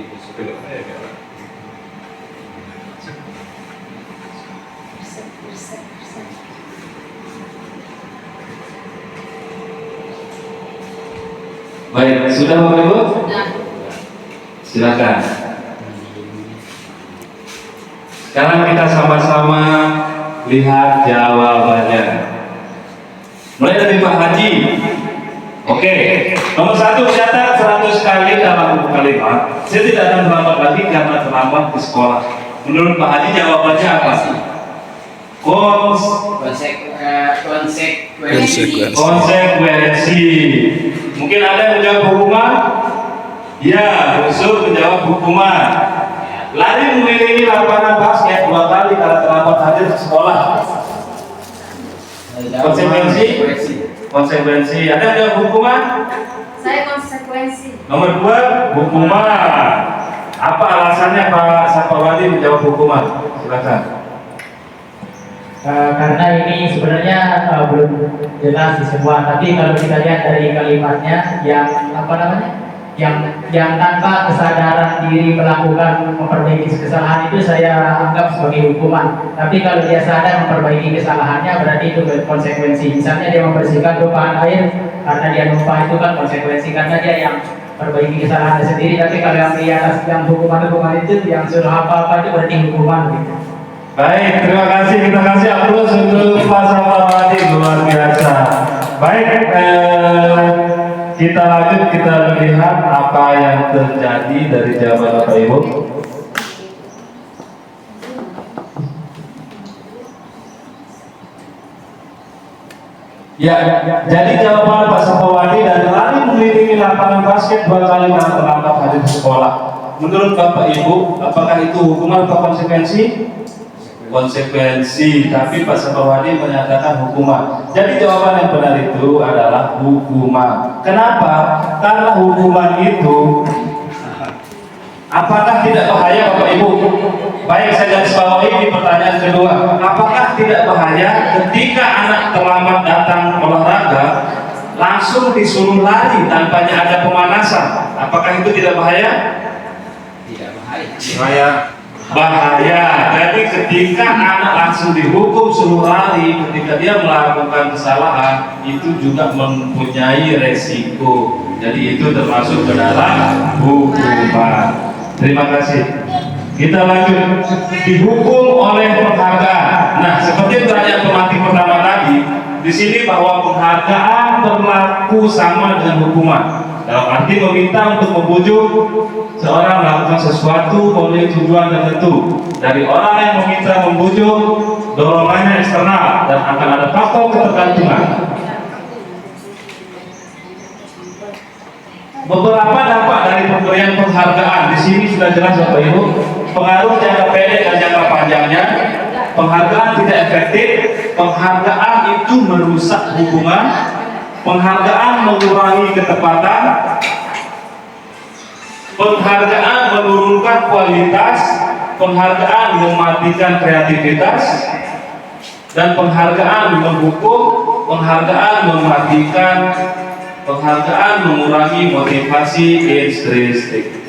Baik, sudah Bapak Ibu? Silakan. Sekarang kita sama-sama lihat jawabannya. Mulai dari Pak Haji. Oke, nomor 1 catat 100 kali dalam kalimat. Saya tidak akan terlambat lagi karena terlambat di sekolah. Menurut Pak Haji jawabannya apa? Konsekuensi. Mungkin ada yang menjawab hukuman? Ya, Yusuf menjawab hukuman. Lari mengelilingi lapangan basket 2 kali karena terlambat hadir ke sekolah. Konsekuensi. Ada yang menjawab hukuman? Saya konsekuensi. Nomor 2 hukuman. Apa alasannya Pak Sapawadi menjawab hukuman? Silakan. Karena ini sebenarnya belum jelas di semua, tapi kalau kita lihat dari kalimatnya yang apa namanya, yang tanpa kesadaran diri melakukan memperbaiki kesalahan itu saya anggap sebagai hukuman. Tapi kalau dia sadar memperbaiki kesalahannya berarti itu konsekuensi. Misalnya dia membersihkan tumpahan air karena dia lupa, itu kan konsekuensi karena dia yang perbaiki kesalahannya sendiri. Tapi kalau yang di atas yang hukuman itu yang suruh apa-apa itu berarti hukuman gitu. Baik, terima kasih. Kita kasih aplaus untuk Pak Sapawadi, luar biasa. Baik, kita lanjut, kita melihat apa yang terjadi dari jawaban Bapak Ibu. Ya, jadi jawaban Pak Sapawadi dari lari mengelilingi lapangan basket 2 kali karena terlambat hadir di sekolah. menurut Bapak Ibu, apakah itu hukuman atau konsekuensi? Konsekuensi, tapi Pak Saparwadi menyatakan hukuman. Jadi jawaban yang benar itu adalah hukuman. Kenapa? Karena hukuman itu apakah tidak bahaya Bapak Ibu? Baik, saya garis bawahi di pertanyaan kedua. Apakah tidak bahaya ketika anak terlambat datang olahraga langsung disuruh lari tanpanya ada pemanasan? Apakah itu tidak bahaya? Tidak bahaya. Saya Bahaya. Jadi ketika anak langsung dihukum suruh lari ketika dia melakukan kesalahan, itu juga mempunyai resiko. Jadi itu termasuk ke dalam hukuman. Terima kasih. Kita lanjut. Dihukum oleh penghargaan. Nah, seperti pertanyaan pemati pertama tadi, di sini bahwa penghargaan berlaku sama dengan hukuman. Dalam arti meminta untuk membujuk seorang melakukan sesuatu oleh tujuan tertentu. Dari orang yang meminta membujuk, dorongannya eksternal dan akan ada faktor ketergantungan. Beberapa dampak dari pemberian penghargaan di sini sudah jelas Bapak Ibu. Pengaruh jangka pendek dan jangka panjangnya. Penghargaan tidak efektif. Penghargaan itu merusak hubungan. Penghargaan mengurangi ketepatan. Penghargaan menurunkan kualitas. Penghargaan mematikan kreativitas. Dan penghargaan menghukum. Penghargaan mematikan. Penghargaan mengurangi motivasi intrinsik.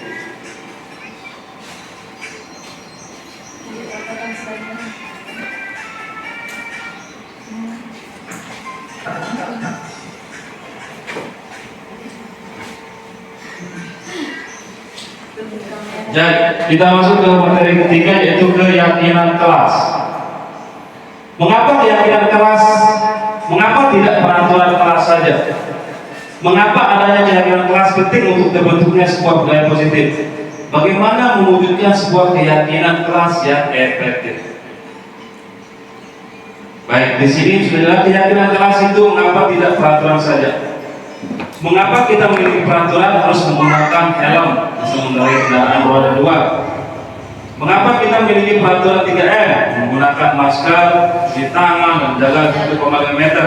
Jadi kita masuk ke materi ketiga, yaitu keyakinan kelas. Mengapa keyakinan kelas? Mengapa tidak peraturan kelas saja? Mengapa adanya keyakinan kelas penting untuk terbentuknya sebuah budaya positif? Bagaimana mewujudkan sebuah keyakinan kelas yang efektif? Baik, di sini sudah jelas keyakinan kelas itu mengapa tidak peraturan saja? Mengapa kita memiliki peraturan harus menggunakan helm mengendarai kendaraan roda 2? Mengapa kita memiliki peraturan 3M, menggunakan masker, cuci tangan, dan menjaga 1,5 meter?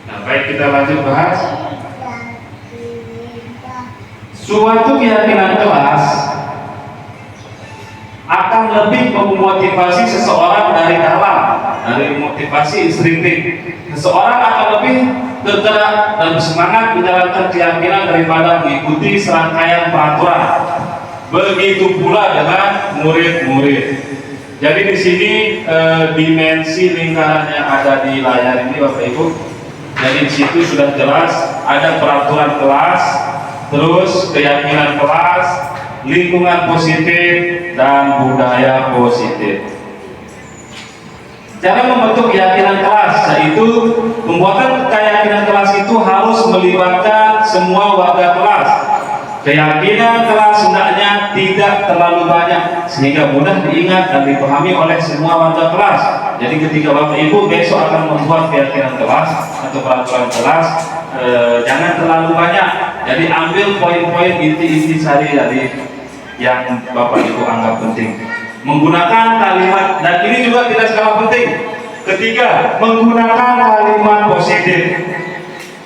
Nah, baik, kita lanjut bahas. Suatu keyakinan kelas akan lebih memotivasi seseorang dari dalam, dari motivasi instinktif. Seseorang akan lebih tergerak dan bersemangat menjalankan keyakinan daripada mengikuti serangkaian peraturan. Begitu pula dengan murid-murid. Jadi di sini dimensi lingkaran yang ada di layar ini Bapak Ibu. Jadi di situ sudah jelas ada peraturan kelas, terus keyakinan kelas, lingkungan positif, dan budaya positif. Cara membentuk keyakinan kelas, yaitu pembuatan keyakinan kelas itu harus melibatkan semua warga kelas. Keyakinan kelas hendaknya tidak terlalu banyak sehingga mudah diingat dan dipahami oleh semua warga kelas. Jadi ketika Bapak Ibu besok akan membuat keyakinan kelas atau peraturan kelas, jangan terlalu banyak. Jadi ambil poin-poin inti-inti sari dari yang Bapak Ibu anggap penting. Menggunakan kalimat, dan ini juga tidak kalah penting. Ketiga, menggunakan kalimat positif.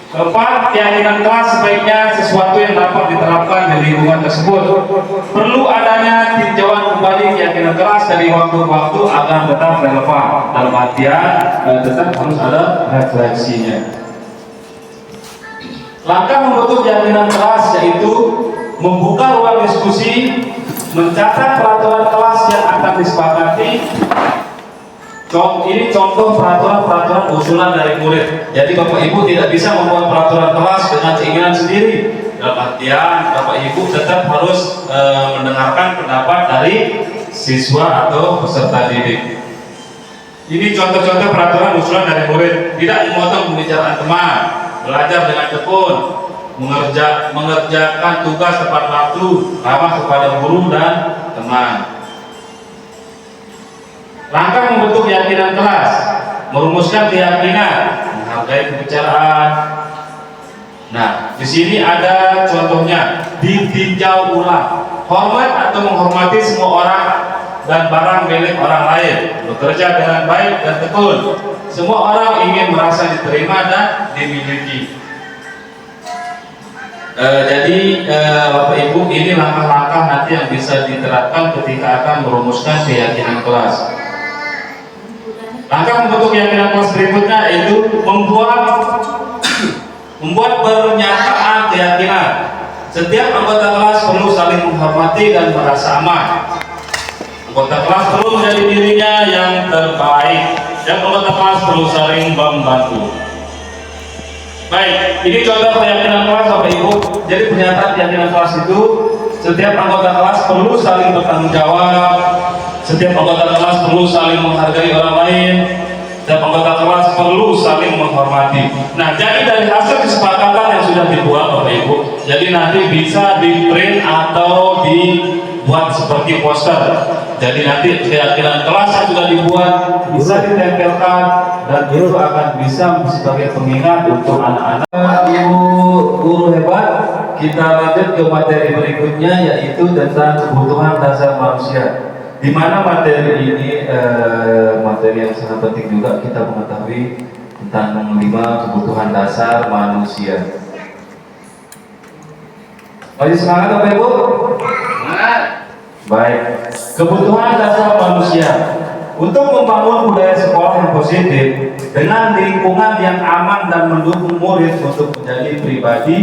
Keempat, keyakinan kelas sebaiknya sesuatu yang dapat diterapkan di lingkungan tersebut. Perlu adanya tinjauan kembali keyakinan kelas dari waktu ke waktu agar tetap relevan. Dalam artian tetap harus ada refleksinya. Langkah membentuk keyakinan kelas yaitu membuka ruang diskusi, mencatat peraturan kelas yang akan disepakati. Ini contoh peraturan-peraturan usulan dari murid. Jadi Bapak Ibu tidak bisa membuat peraturan kelas dengan keinginan sendiri. Dalam artian Bapak Ibu tetap harus mendengarkan pendapat dari siswa atau peserta didik. Ini contoh-contoh peraturan usulan dari murid. Tidak memotong pembicaraan teman, belajar dengan tekun, mengerjakan tugas tepat waktu, ramah kepada guru dan teman. Langkah membentuk keyakinan kelas, merumuskan keyakinan, menghargai pembicaraan. Nah, di sini ada contohnya, ditinjau ulang. hormat atau menghormati semua orang dan barang milik orang lain, bekerja dengan baik dan tekun. Semua orang ingin merasa diterima dan dimiliki. Jadi Bapak Ibu, ini langkah-langkah nanti yang bisa diterapkan ketika akan merumuskan keyakinan kelas. Langkah membentuk keyakinan kelas berikutnya yaitu membuat pernyataan keyakinan. Setiap anggota kelas perlu saling menghormati dan merasa aman. Anggota kelas perlu menjadi dirinya yang terbaik, dan anggota kelas perlu saling membantu. Baik, ini contoh keyakinan kelas Bapak Ibu. Jadi pernyataan keyakinan kelas itu, setiap anggota kelas perlu saling bertanggung jawab, setiap anggota kelas perlu saling menghargai orang lain, setiap anggota kelas perlu saling menghormati. Nah, jadi dari hasil kesepakatan yang sudah dibuat Bapak Ibu, jadi nanti bisa di print atau dibuat seperti poster. Jadi nanti keyakinan kelas yang sudah dibuat bisa ditempelkan dan itu akan bisa sebagai pengingat untuk anak-anak. Ibu guru hebat, kita lanjut ke materi berikutnya yaitu tentang kebutuhan dasar manusia. Di mana materi ini materi yang sangat penting juga kita mengetahui tentang 5 kebutuhan dasar manusia. Masih semangat Bapak Ibu? Semangat. Baik, kebutuhan dasar manusia untuk membangun budaya sekolah yang positif dengan lingkungan yang aman dan mendukung murid untuk menjadi pribadi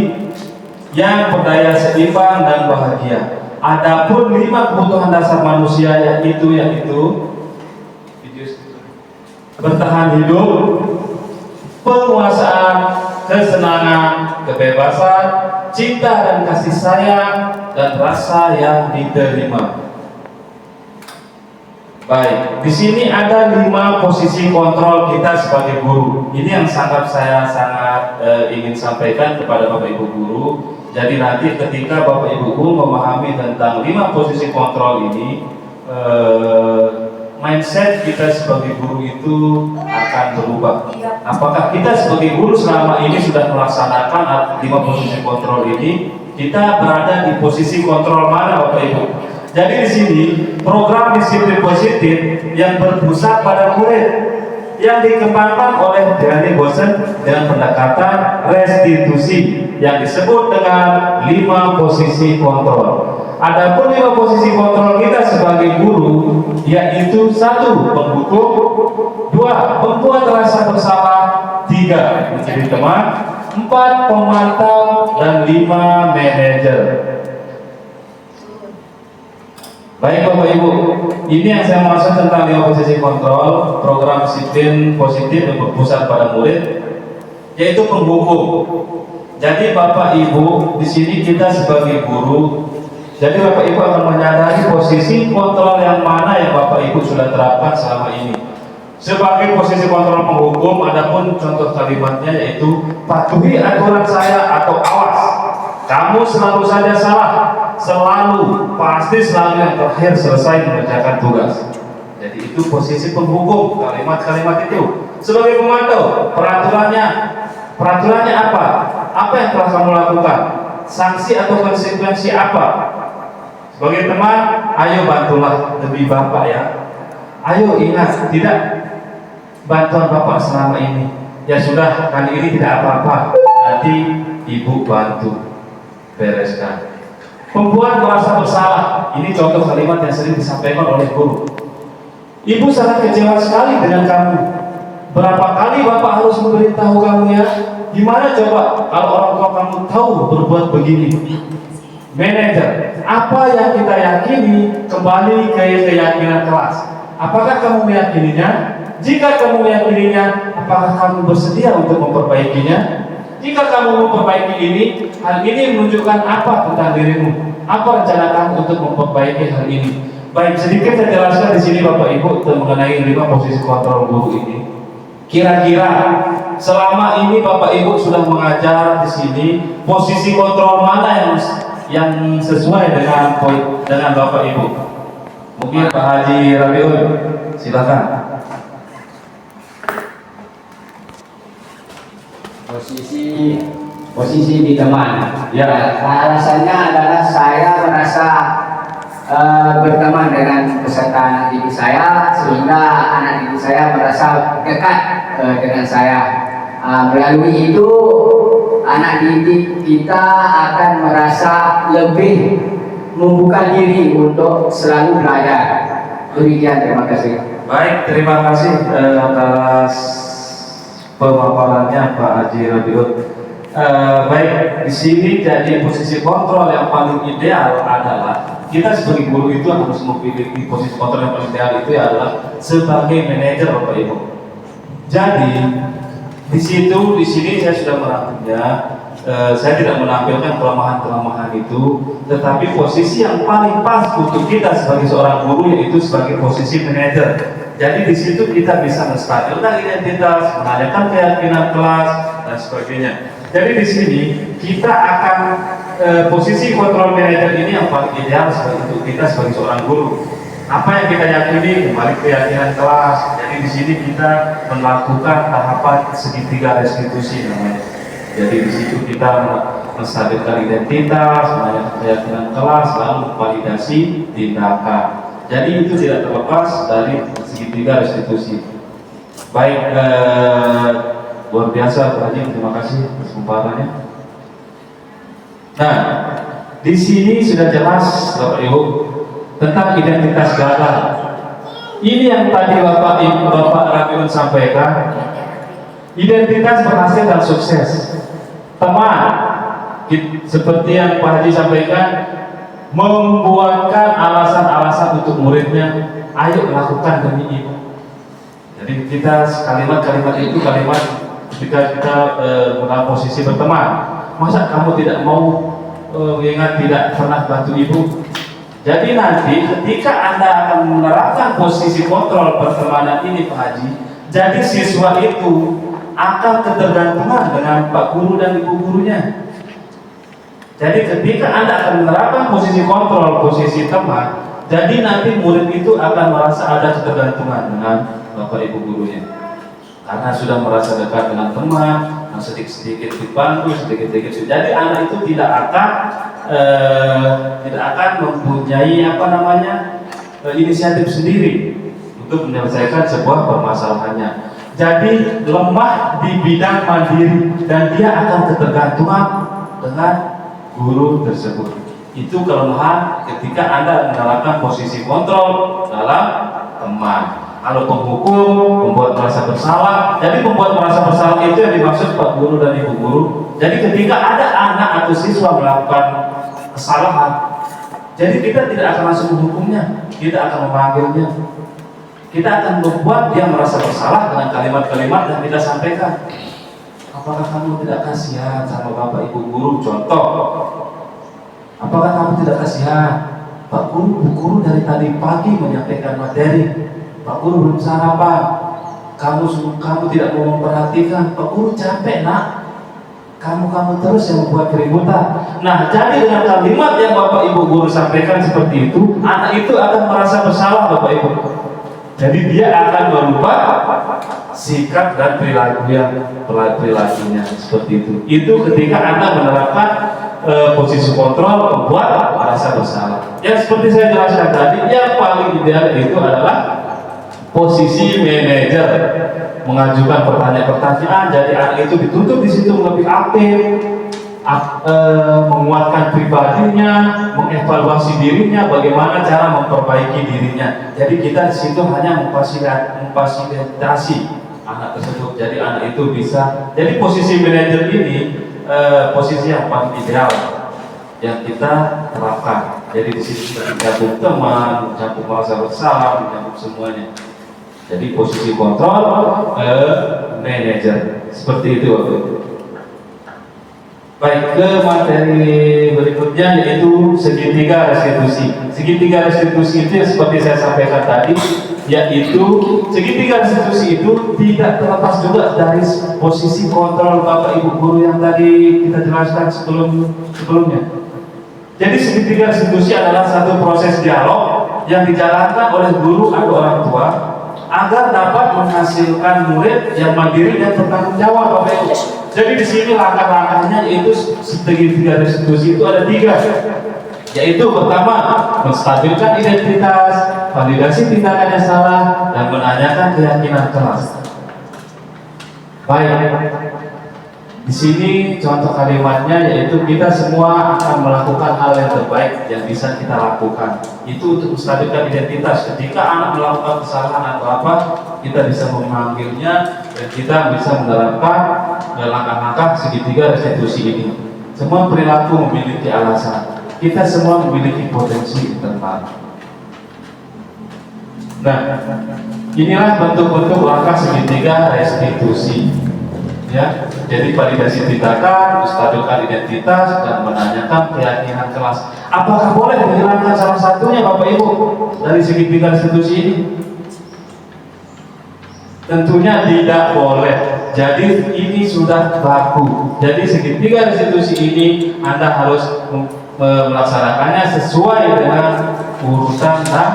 yang berdaya seimbang dan bahagia. Adapun 5 kebutuhan dasar manusia yaitu bertahan hidup, penguasaan, kesenangan, kebebasan, cinta dan kasih sayang, dan rasa yang diterima. Baik, di sini ada 5 posisi kontrol kita sebagai guru. Ini yang saya sangat ingin sampaikan kepada Bapak Ibu guru. Jadi nanti ketika Bapak Ibu guru memahami tentang 5 posisi kontrol ini, mindset kita sebagai guru itu akan berubah. Apakah kita sebagai guru selama ini sudah melaksanakan 5 posisi kontrol ini? Kita berada di posisi kontrol mana Bapak Ibu? Jadi di sini program disiplin positif yang berpusat pada murid yang dikembangkan oleh Danny Bosen dengan pendekatan restitusi yang disebut dengan 5 posisi kontrol. Adapun 5 posisi kontrol kita sebagai guru yaitu 1. Menghukum, 2. Membuat rasa bersalah, 3. Menjadi teman, 4. Pemantau, dan 5. Manajer. Baik Bapak Ibu, ini yang saya maksud tentang 5 posisi kontrol program disiplin positif yang berpusat pada murid, yaitu penghukum. Jadi Bapak Ibu di sini kita sebagai guru, jadi Bapak Ibu akan menyadari posisi kontrol yang mana yang Bapak Ibu sudah terapkan selama ini. Sebagai posisi kontrol penghukum, adapun contoh kalimatnya yaitu patuhi aturan saya atau awas. Kamu selalu saja salah, selalu, pasti selalu yang terakhir selesai mengerjakan tugas. Jadi itu posisi penghukum, kalimat-kalimat itu. Sebagai pemantau, peraturannya apa? Apa yang telah kamu lakukan? Sanksi atau konsekuensi apa? Sebagai teman, ayo bantulah demi Bapak ya. Ayo ingat, tidak bantuan Bapak selama ini. Ya sudah, kali ini tidak apa-apa. Nanti Ibu bantu bereskan. Membuat merasa bersalah. Ini contoh kalimat yang sering disampaikan oleh guru. Ibu sangat kecewa sekali dengan kamu. Berapa kali Bapak harus memberitahu kamu ya? Gimana coba kalau orang tua kamu tahu berbuat begini? Manajer, apa yang kita yakini kembali ke keyakinan kelas. Apakah kamu meyakininya? Jika kamu meyakininya, apakah kamu bersedia untuk memperbaikinya? Jika kamu memperbaiki ini, hal ini menunjukkan apa tentang dirimu? Apa rencana kamu untuk memperbaiki hal ini? Baik, sedikit saya jelaskan di sini Bapak Ibu mengenai 5 posisi kontrol guru ini. Kira-kira selama ini Bapak Ibu sudah mengajar di sini, posisi kontrol mana yang sesuai dengan Bapak Ibu? Mungkin Pak Haji Rabiul, silakan. Posisi di teman. Ya. Alasannya adalah saya merasa berteman dengan peserta anak didik saya, sehingga anak didik saya merasa dekat dengan saya. Melalui itu anak didik kita akan merasa lebih membuka diri untuk selalu belajar. Demikian, terima kasih. Baik, terima kasih atas pemaparannya Pak Haji Rabiul. Baik, di sini jadi posisi kontrol yang paling ideal adalah kita sebagai guru itu harus memiliki posisi kontrol yang paling ideal itu adalah sebagai manajer, Bapak Ibu. Jadi di sini saya sudah merangkumnya. Saya tidak menampilkan kelemahan-kelemahan itu, tetapi posisi yang paling pas untuk kita sebagai seorang guru yaitu sebagai posisi manajer. Jadi di situ kita bisa menstabilkan identitas, menanyakan keyakinan kelas dan sebagainya. Jadi di sini kita akan posisi kontrol manajer ini yang paling ideal untuk kita sebagai seorang guru. Apa yang kita yakini kembali keyakinan kelas. Jadi di sini kita melakukan tahapan segitiga restitusi namanya. Jadi di situ kita menstabilkan identitas, menanyakan keyakinan kelas, lalu validasi tindakan. Jadi itu tidak terlepas dari segitiga restitusi. Baik, luar biasa Pak Haji, terima kasih atas pemaparannya. Nah, di sini sudah jelas Bapak Ibu tentang identitas gagal. Ini yang tadi Bapak Rabiul sampaikan. Identitas berhasil dan sukses. Teman, seperti yang Pak Haji sampaikan, membuatkan alasan-alasan untuk muridnya, ayo lakukan demi ibu. Jadi kita kalimat-kalimat itu kalimat ketika kita dalam posisi berteman. Masa kamu tidak mau mengingat tidak pernah bantu ibu? Jadi nanti ketika Anda akan menerapkan posisi kontrol pertemanan ini Pak Haji, jadi siswa itu akan ketergantungan dengan Pak Guru dan Ibu gurunya. Jadi ketika Anda akan menerapkan posisi kontrol, posisi teman, jadi nanti murid itu akan merasa ada ketergantungan dengan Bapak Ibu gurunya. Karena sudah merasa dekat dengan teman, sedikit-sedikit dibantu, sedikit-sedikit. Jadi anak itu tidak akan mempunyai inisiatif sendiri untuk menyelesaikan sebuah permasalahannya. Jadi lemah di bidang mandiri dan dia akan ketergantungan dengan guru tersebut. Itu kelemahan ketika Anda menerapkan posisi kontrol dalam teman. Kalau penghukum, membuat merasa bersalah. Jadi membuat merasa bersalah itu yang dimaksud Pak Guru dan Ibu Guru. Jadi ketika ada anak atau siswa melakukan kesalahan, jadi kita tidak akan langsung menghukumnya, kita akan memanggilnya. Kita akan membuat dia merasa bersalah dengan kalimat-kalimat yang kita sampaikan. Apakah kamu tidak kasihan sama Bapak Ibu Guru? Contoh, apakah kamu tidak kasihan? Pak Guru, Bu Guru dari tadi pagi menyampaikan materi. Pak Guru belum sarapan. Kamu tidak mau memperhatikan. Pak Guru capek nak. Kamu terus yang membuat keributan. Nah, jadi dengan kalimat yang Bapak Ibu Guru sampaikan seperti itu, anak itu akan merasa bersalah Bapak Ibu. Jadi dia akan merubah sikap dan perilakunya seperti itu. Itu ketika Anda menerapkan posisi kontrol membuat merasa bersalah. Ya seperti saya jelaskan tadi, yang paling ideal itu adalah posisi manajer, mengajukan pertanyaan-pertanyaan. Jadi anak itu dituntut di situ lebih aktif, menguatkan pribadinya, mengevaluasi dirinya, bagaimana cara memperbaiki dirinya. Jadi kita di situ hanya memfasilitasi anak tersebut. Jadi anak itu bisa. Jadi posisi manajer ini posisi yang paling ideal yang kita terapkan. Jadi di situ kita mencakup teman, mencakup merasa bersalah, mencakup semuanya. Jadi posisi kontrol manajer seperti itu waktu itu. Baik, ke materi berikutnya yaitu segitiga restitusi. Segitiga restitusi itu yang seperti saya sampaikan tadi, yaitu segitiga restitusi itu tidak terlepas juga dari posisi kontrol Bapak Ibu Guru yang tadi kita jelaskan sebelumnya. Jadi segitiga restitusi adalah satu proses dialog yang dijalankan oleh guru atau orang tua agar dapat menghasilkan murid yang mandiri dan bertanggung jawab Bapak Ibu. Jadi di sini langkah-langkahnya yaitu segitiga restitusi itu ada 3. yaitu pertama, menstabilkan identitas, validasi tindakan yang salah, dan menanyakan keyakinan kelas. Baik, di sini contoh kalimatnya yaitu kita semua akan melakukan hal yang terbaik yang bisa kita lakukan. Itu untuk menstabilkan identitas. Ketika anak melakukan kesalahan atau apa, kita bisa memanggilnya dan kita bisa menerapkan langkah-langkah segitiga restitusi ini. Semua perilaku memiliki alasan. Kita semua memiliki potensi internal. Nah, inilah bentuk-bentuk langkah segitiga restitusi. Ya, jadi validasi tindakan, menstabilkan identitas, dan menanyakan keyakinan kelas. Apakah boleh dihilangkan salah satunya, Bapak Ibu, dari segitiga restitusi ini? Tentunya tidak boleh. Jadi ini sudah baku. Jadi segitiga restitusi ini Anda harus melaksanakannya sesuai dengan urutan dan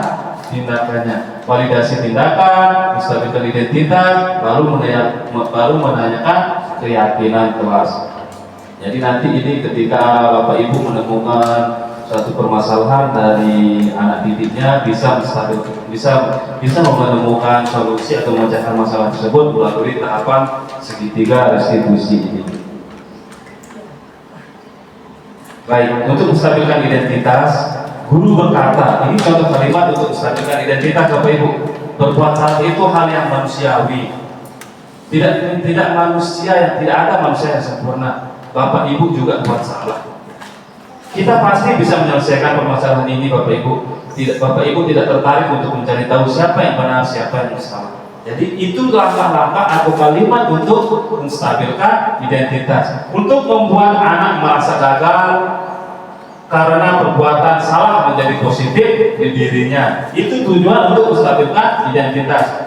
tindakannya. Validasi tindakan, menstabilkan identitas, baru menanyakan keyakinan kelas. Jadi nanti ini ketika Bapak Ibu menemukan suatu permasalahan dari anak didiknya, bisa menemukan solusi atau memecahkan masalah tersebut melalui tahapan segitiga restitusi ini. Baik, untuk menstabilkan identitas, guru berkata, ini contoh kalimat untuk menstabilkan identitas, Bapak Ibu. Berbuat salah itu hal yang manusiawi. Tidak manusia, tidak ada manusia yang sempurna. Bapak Ibu juga buat salah. Kita pasti bisa menyelesaikan permasalahan ini, Bapak Ibu. Bapak Ibu tidak tertarik untuk mencari tahu siapa yang benar, siapa yang salah. Jadi itu langkah-langkah atau kalimat untuk menstabilkan identitas, untuk membuat anak merasa gagal karena perbuatan salah menjadi positif di dirinya. Itu tujuan untuk menstabilkan identitas.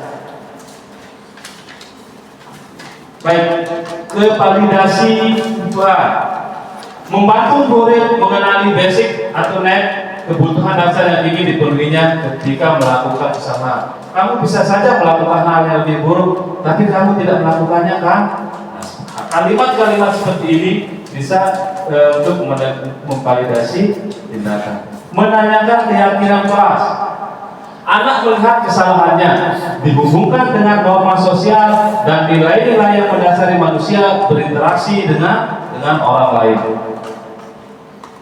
Baik, ke validasi 2, membantu murid mengenali basic atau net kebutuhan dasar yang ingin dipenuhinya ketika melakukan usaha. Kamu bisa saja melakukan hal yang lebih buruk, tapi kamu tidak melakukannya, kan? Kalimat-kalimat seperti ini bisa untuk memvalidasi tindakan. Menanyakan keyakinan kelas. Anak melihat kesalahannya dihubungkan dengan norma sosial dan nilai-nilai yang mendasari manusia berinteraksi dengan orang lain.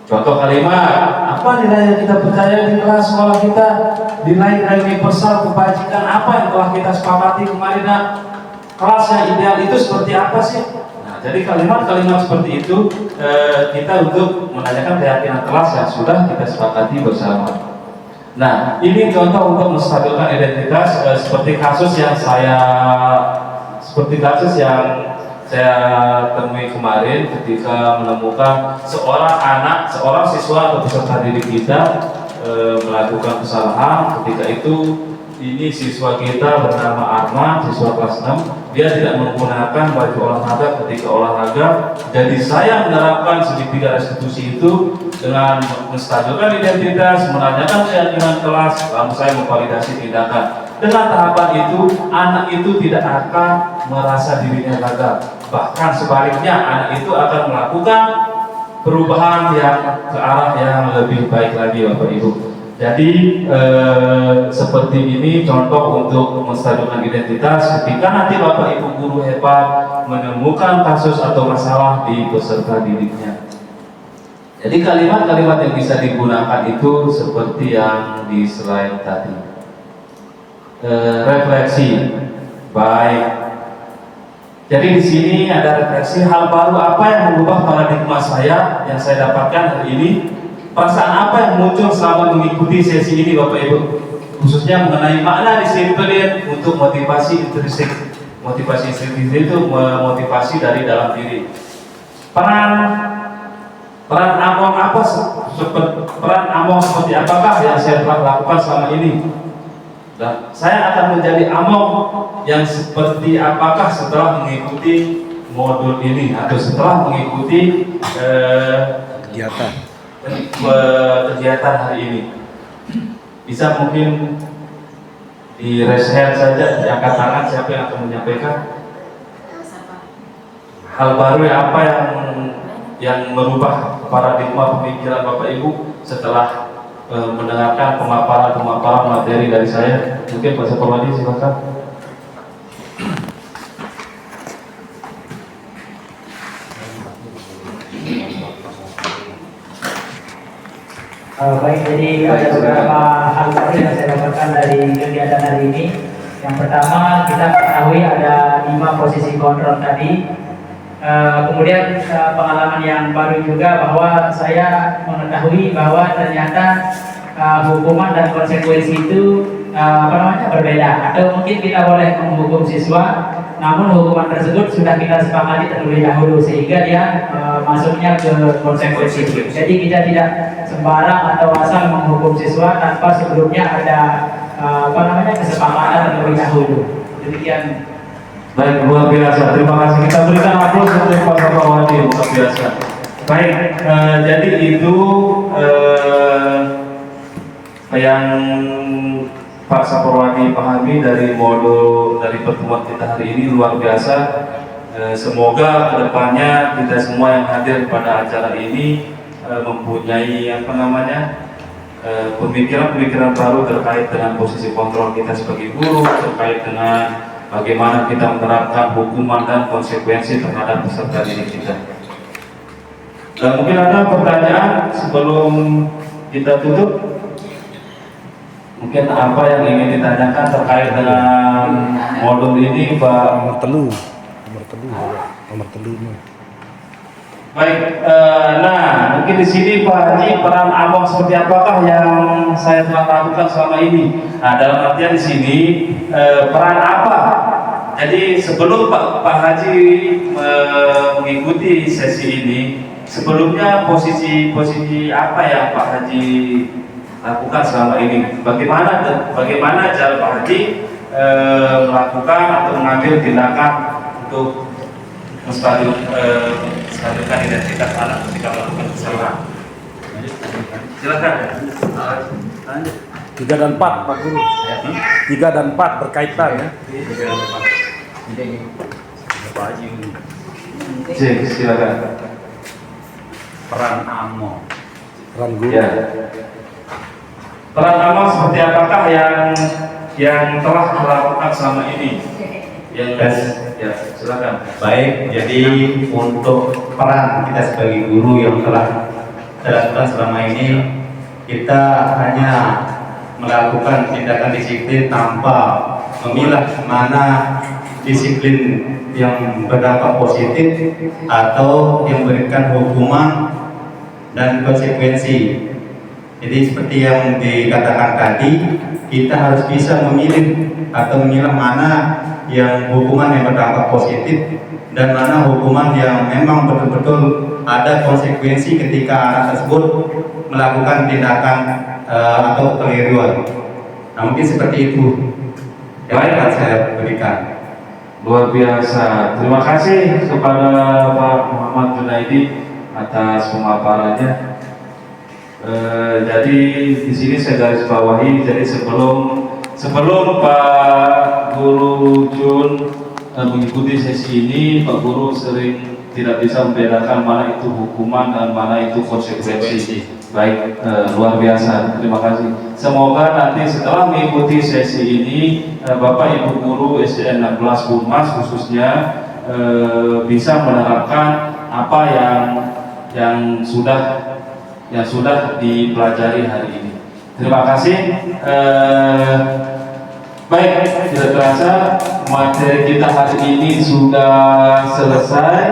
Contoh kalimat, apa nilai yang kita percaya di kelas sekolah kita? Nilai-nilai universal kebajikan apa yang telah kita sepakati kemarin? Kelas yang ideal itu seperti apa sih? Nah, jadi kalimat-kalimat seperti itu kita untuk menanyakan keyakinan kelas yang sudah kita sepakati bersama. Nah, ini contoh untuk menstabilkan identitas seperti kasus yang saya temui kemarin ketika menemukan seorang siswa atau peserta didik kita melakukan kesalahan. Ketika itu ini siswa kita bernama Arman, siswa kelas 6. Dia tidak menggunakan baju olahraga ketika olahraga. Jadi saya menerapkan segitiga restitusi itu dengan menstabilkan identitas, menanyakan keyakinan kelas, lalu saya memvalidasi tindakan. Dengan tahapan itu, anak itu tidak akan merasa dirinya gagal. Bahkan sebaliknya, anak itu akan melakukan perubahan yang ke arah yang lebih baik lagi, Bapak Ibu. Jadi seperti ini contoh untuk menstabilkan identitas ketika nanti Bapak Ibu guru hebat menemukan kasus atau masalah di peserta didiknya. Jadi kalimat-kalimat yang bisa digunakan itu seperti yang di slide tadi. Refleksi, baik. Jadi di sini ada refleksi hal baru apa yang mengubah paradigma saya yang saya dapatkan hari ini. Perasaan apa yang muncul selama mengikuti sesi ini, Bapak Ibu? Khususnya mengenai makna disiplin untuk motivasi intrinsik. Motivasi intrinsik itu motivasi dari dalam diri. Peran Among seperti apakah yang saya telah lakukan selama ini? Dan saya akan menjadi Among yang seperti apakah setelah mengikuti modul ini atau setelah mengikuti kegiatan hari ini. Bisa mungkin di raise hand saja, diangkat tangan siapa yang akan menyampaikan hal baru apa yang merubah paradigma pemikiran Bapak Ibu setelah mendengarkan pemaparan materi dari saya. Mungkin Pak Saparwadi silakan. Baik, jadi ada beberapa hal baru yang saya dapatkan dari kegiatan hari ini. Yang pertama, kita ketahui ada 5 posisi kontrol tadi. Kemudian pengalaman yang baru juga bahwa saya mengetahui bahwa ternyata hukuman dan konsekuensi itu berbeda. Atau mungkin kita boleh menghukum siswa, namun hukuman tersebut sudah kita sepakati terlebih dahulu sehingga dia masuknya ke konsekuensi. Jadi kita tidak sembarang atau asal menghukum siswa tanpa sebelumnya ada kesepakatan terlebih dahulu. Demikian. Baik, luar biasa. Terima kasih. Kita berikan aplaus untuk Pak Saparwadi, luar biasa. Baik, jadi itu yang Pak Saparwadi pahami dari modul dari pertemuan kita hari ini luar biasa. Semoga kedepannya kita semua yang hadir pada acara ini mempunyai pemikiran-pemikiran baru terkait dengan posisi kontrol kita sebagai guru, terkait dengan bagaimana kita menerapkan hukuman dan konsekuensi terhadap peserta didik kita. Dan mungkin ada pertanyaan sebelum kita tutup. Mungkin apa yang ingin ditanyakan terkait dengan modul ini, Pak? Nomor telu. Baik, nah mungkin di sini Pak Haji, peran abang seperti apakah yang saya telah lakukan selama ini? Nah, dalam artian di sini peran apa? Jadi sebelum Pak Haji mengikuti sesi ini, sebelumnya posisi apa yang Pak Haji lakukan selama ini? Bagaimana cara Pak Haji melakukan atau mengambil tindakan untuk menstabilkan identitas anak ketika melakukan kesalahan? Silakan. 3 dan 4 Pak Guru. 3 dan 4 berkaitan ya. Silakan. Peran AMO. Peran guru. Ya. Peran amal seperti apakah yang telah dilakukan selama ini? Ya, silakan. Baik, jadi untuk peran kita sebagai guru yang telah dilakukan selama ini, kita hanya melakukan tindakan disiplin tanpa memilah mana disiplin yang berdampak positif atau yang memberikan hukuman dan konsekuensi. Jadi seperti yang dikatakan tadi, kita harus bisa memilih atau memilah mana yang hukuman yang berdampak positif dan mana hukuman yang memang betul-betul ada konsekuensi ketika anak tersebut melakukan tindakan atau kekeliruan. Nah, mungkin seperti itu yang akan saya berikan. Luar biasa. Terima kasih kepada Pak Muhammad Junaidi atas pemaparannya. Jadi di sini saya garis bawahi. Jadi sebelum Pak Guru Jun mengikuti sesi ini, Pak Guru sering tidak bisa membedakan mana itu hukuman dan mana itu konsekuensi. Baik, luar biasa. Terima kasih. Semoga nanti setelah mengikuti sesi ini, Bapak Ibu Guru SDN 16 Bunmas khususnya bisa menerapkan apa yang sudah dipelajari hari ini. Terima kasih. Baik, tidak terasa materi kita hari ini sudah selesai.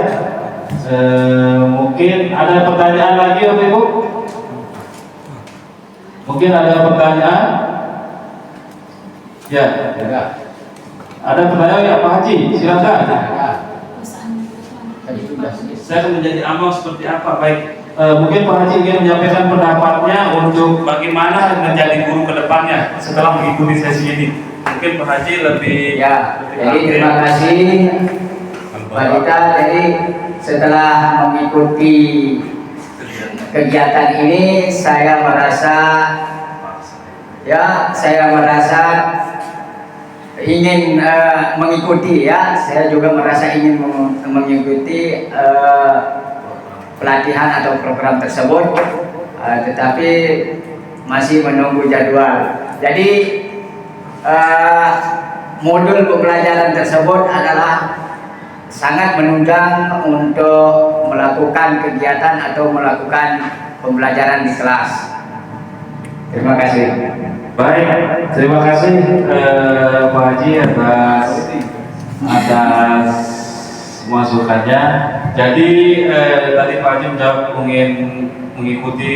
Mungkin ada pertanyaan lagi, Bapak Ibu? Mungkin ada pertanyaan? Ya. Ada pertanyaan ya Pak Haji? Silakan. Saya akan menjadi amal seperti apa? Baik. Mungkin Pak Haji ingin menyampaikan pendapatnya untuk bagaimana menjadi guru ke depannya setelah mengikuti sesi ini. Mungkin Pak Haji lebih. Ya, jadi terima kasih Pak Dita. Jadi setelah mengikuti kegiatan ini, saya merasa ingin mengikuti ya. Saya juga merasa ingin mengikuti pelatihan atau program tersebut. tetapi masih menunggu jadwal. Jadi modul pembelajaran tersebut adalah sangat menunjang untuk melakukan kegiatan atau melakukan pembelajaran di kelas. Terima kasih. Baik, terima kasih Pak Haji atas masukannya. Jadi tadi Pak Haji menjawab ingin mengikuti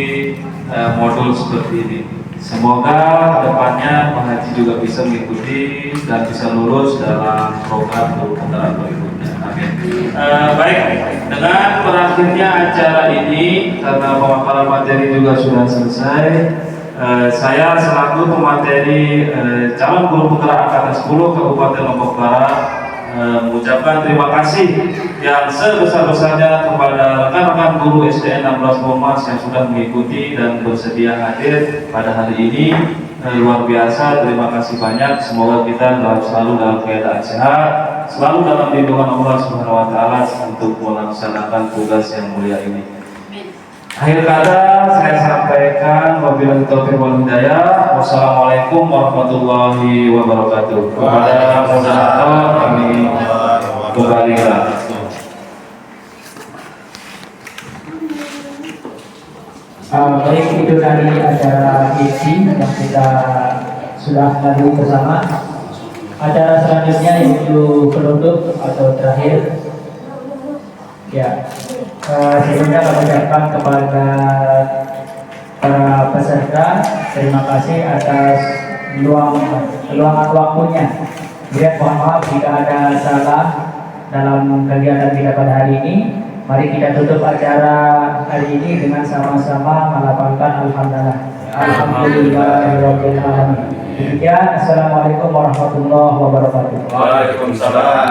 modul seperti ini. Semoga kedepannya Pak Haji juga bisa mengikuti dan bisa lulus dalam program kendaraan berikutnya. Amin. Baik, dengan berakhirnya acara ini karena pemaparan materi juga sudah selesai, saya selaku pemateri calon guru penggerak angkatan 10 Kabupaten Lombok Barat mengucapkan terima kasih yang sebesar-besarnya kepada rekan-rekan guru SDN 16 Bomas yang sudah mengikuti dan bersedia hadir pada hari ini. Luar biasa, terima kasih banyak. Semoga kita selalu dalam keadaan sehat, selalu dalam lindungan Allah Subhanahu wa taala untuk melaksanakan tugas yang mulia ini. Akhir kata saya sampaikan wabillahi taufiq wal hidayah. Wassalamualaikum warahmatullahi wabarakatuh. Kepada moderator kami kembalikan. Baik, itu dari acara isi yang kita sudah lalui bersama. Acara selanjutnya yaitu penutup atau terakhir. Ya, sebelumnya kami ucapkan kepada para peserta terima kasih atas luangan waktunya. Kemudian mohon maaf jika ada salah dalam kegiatan kita pada hari ini. Mari kita tutup acara hari ini dengan sama-sama melafalkan alhamdulillah. Alhamdulillahirabbil alamin. Demikian, assalamualaikum warahmatullahi wabarakatuh. Waalaikumsalam.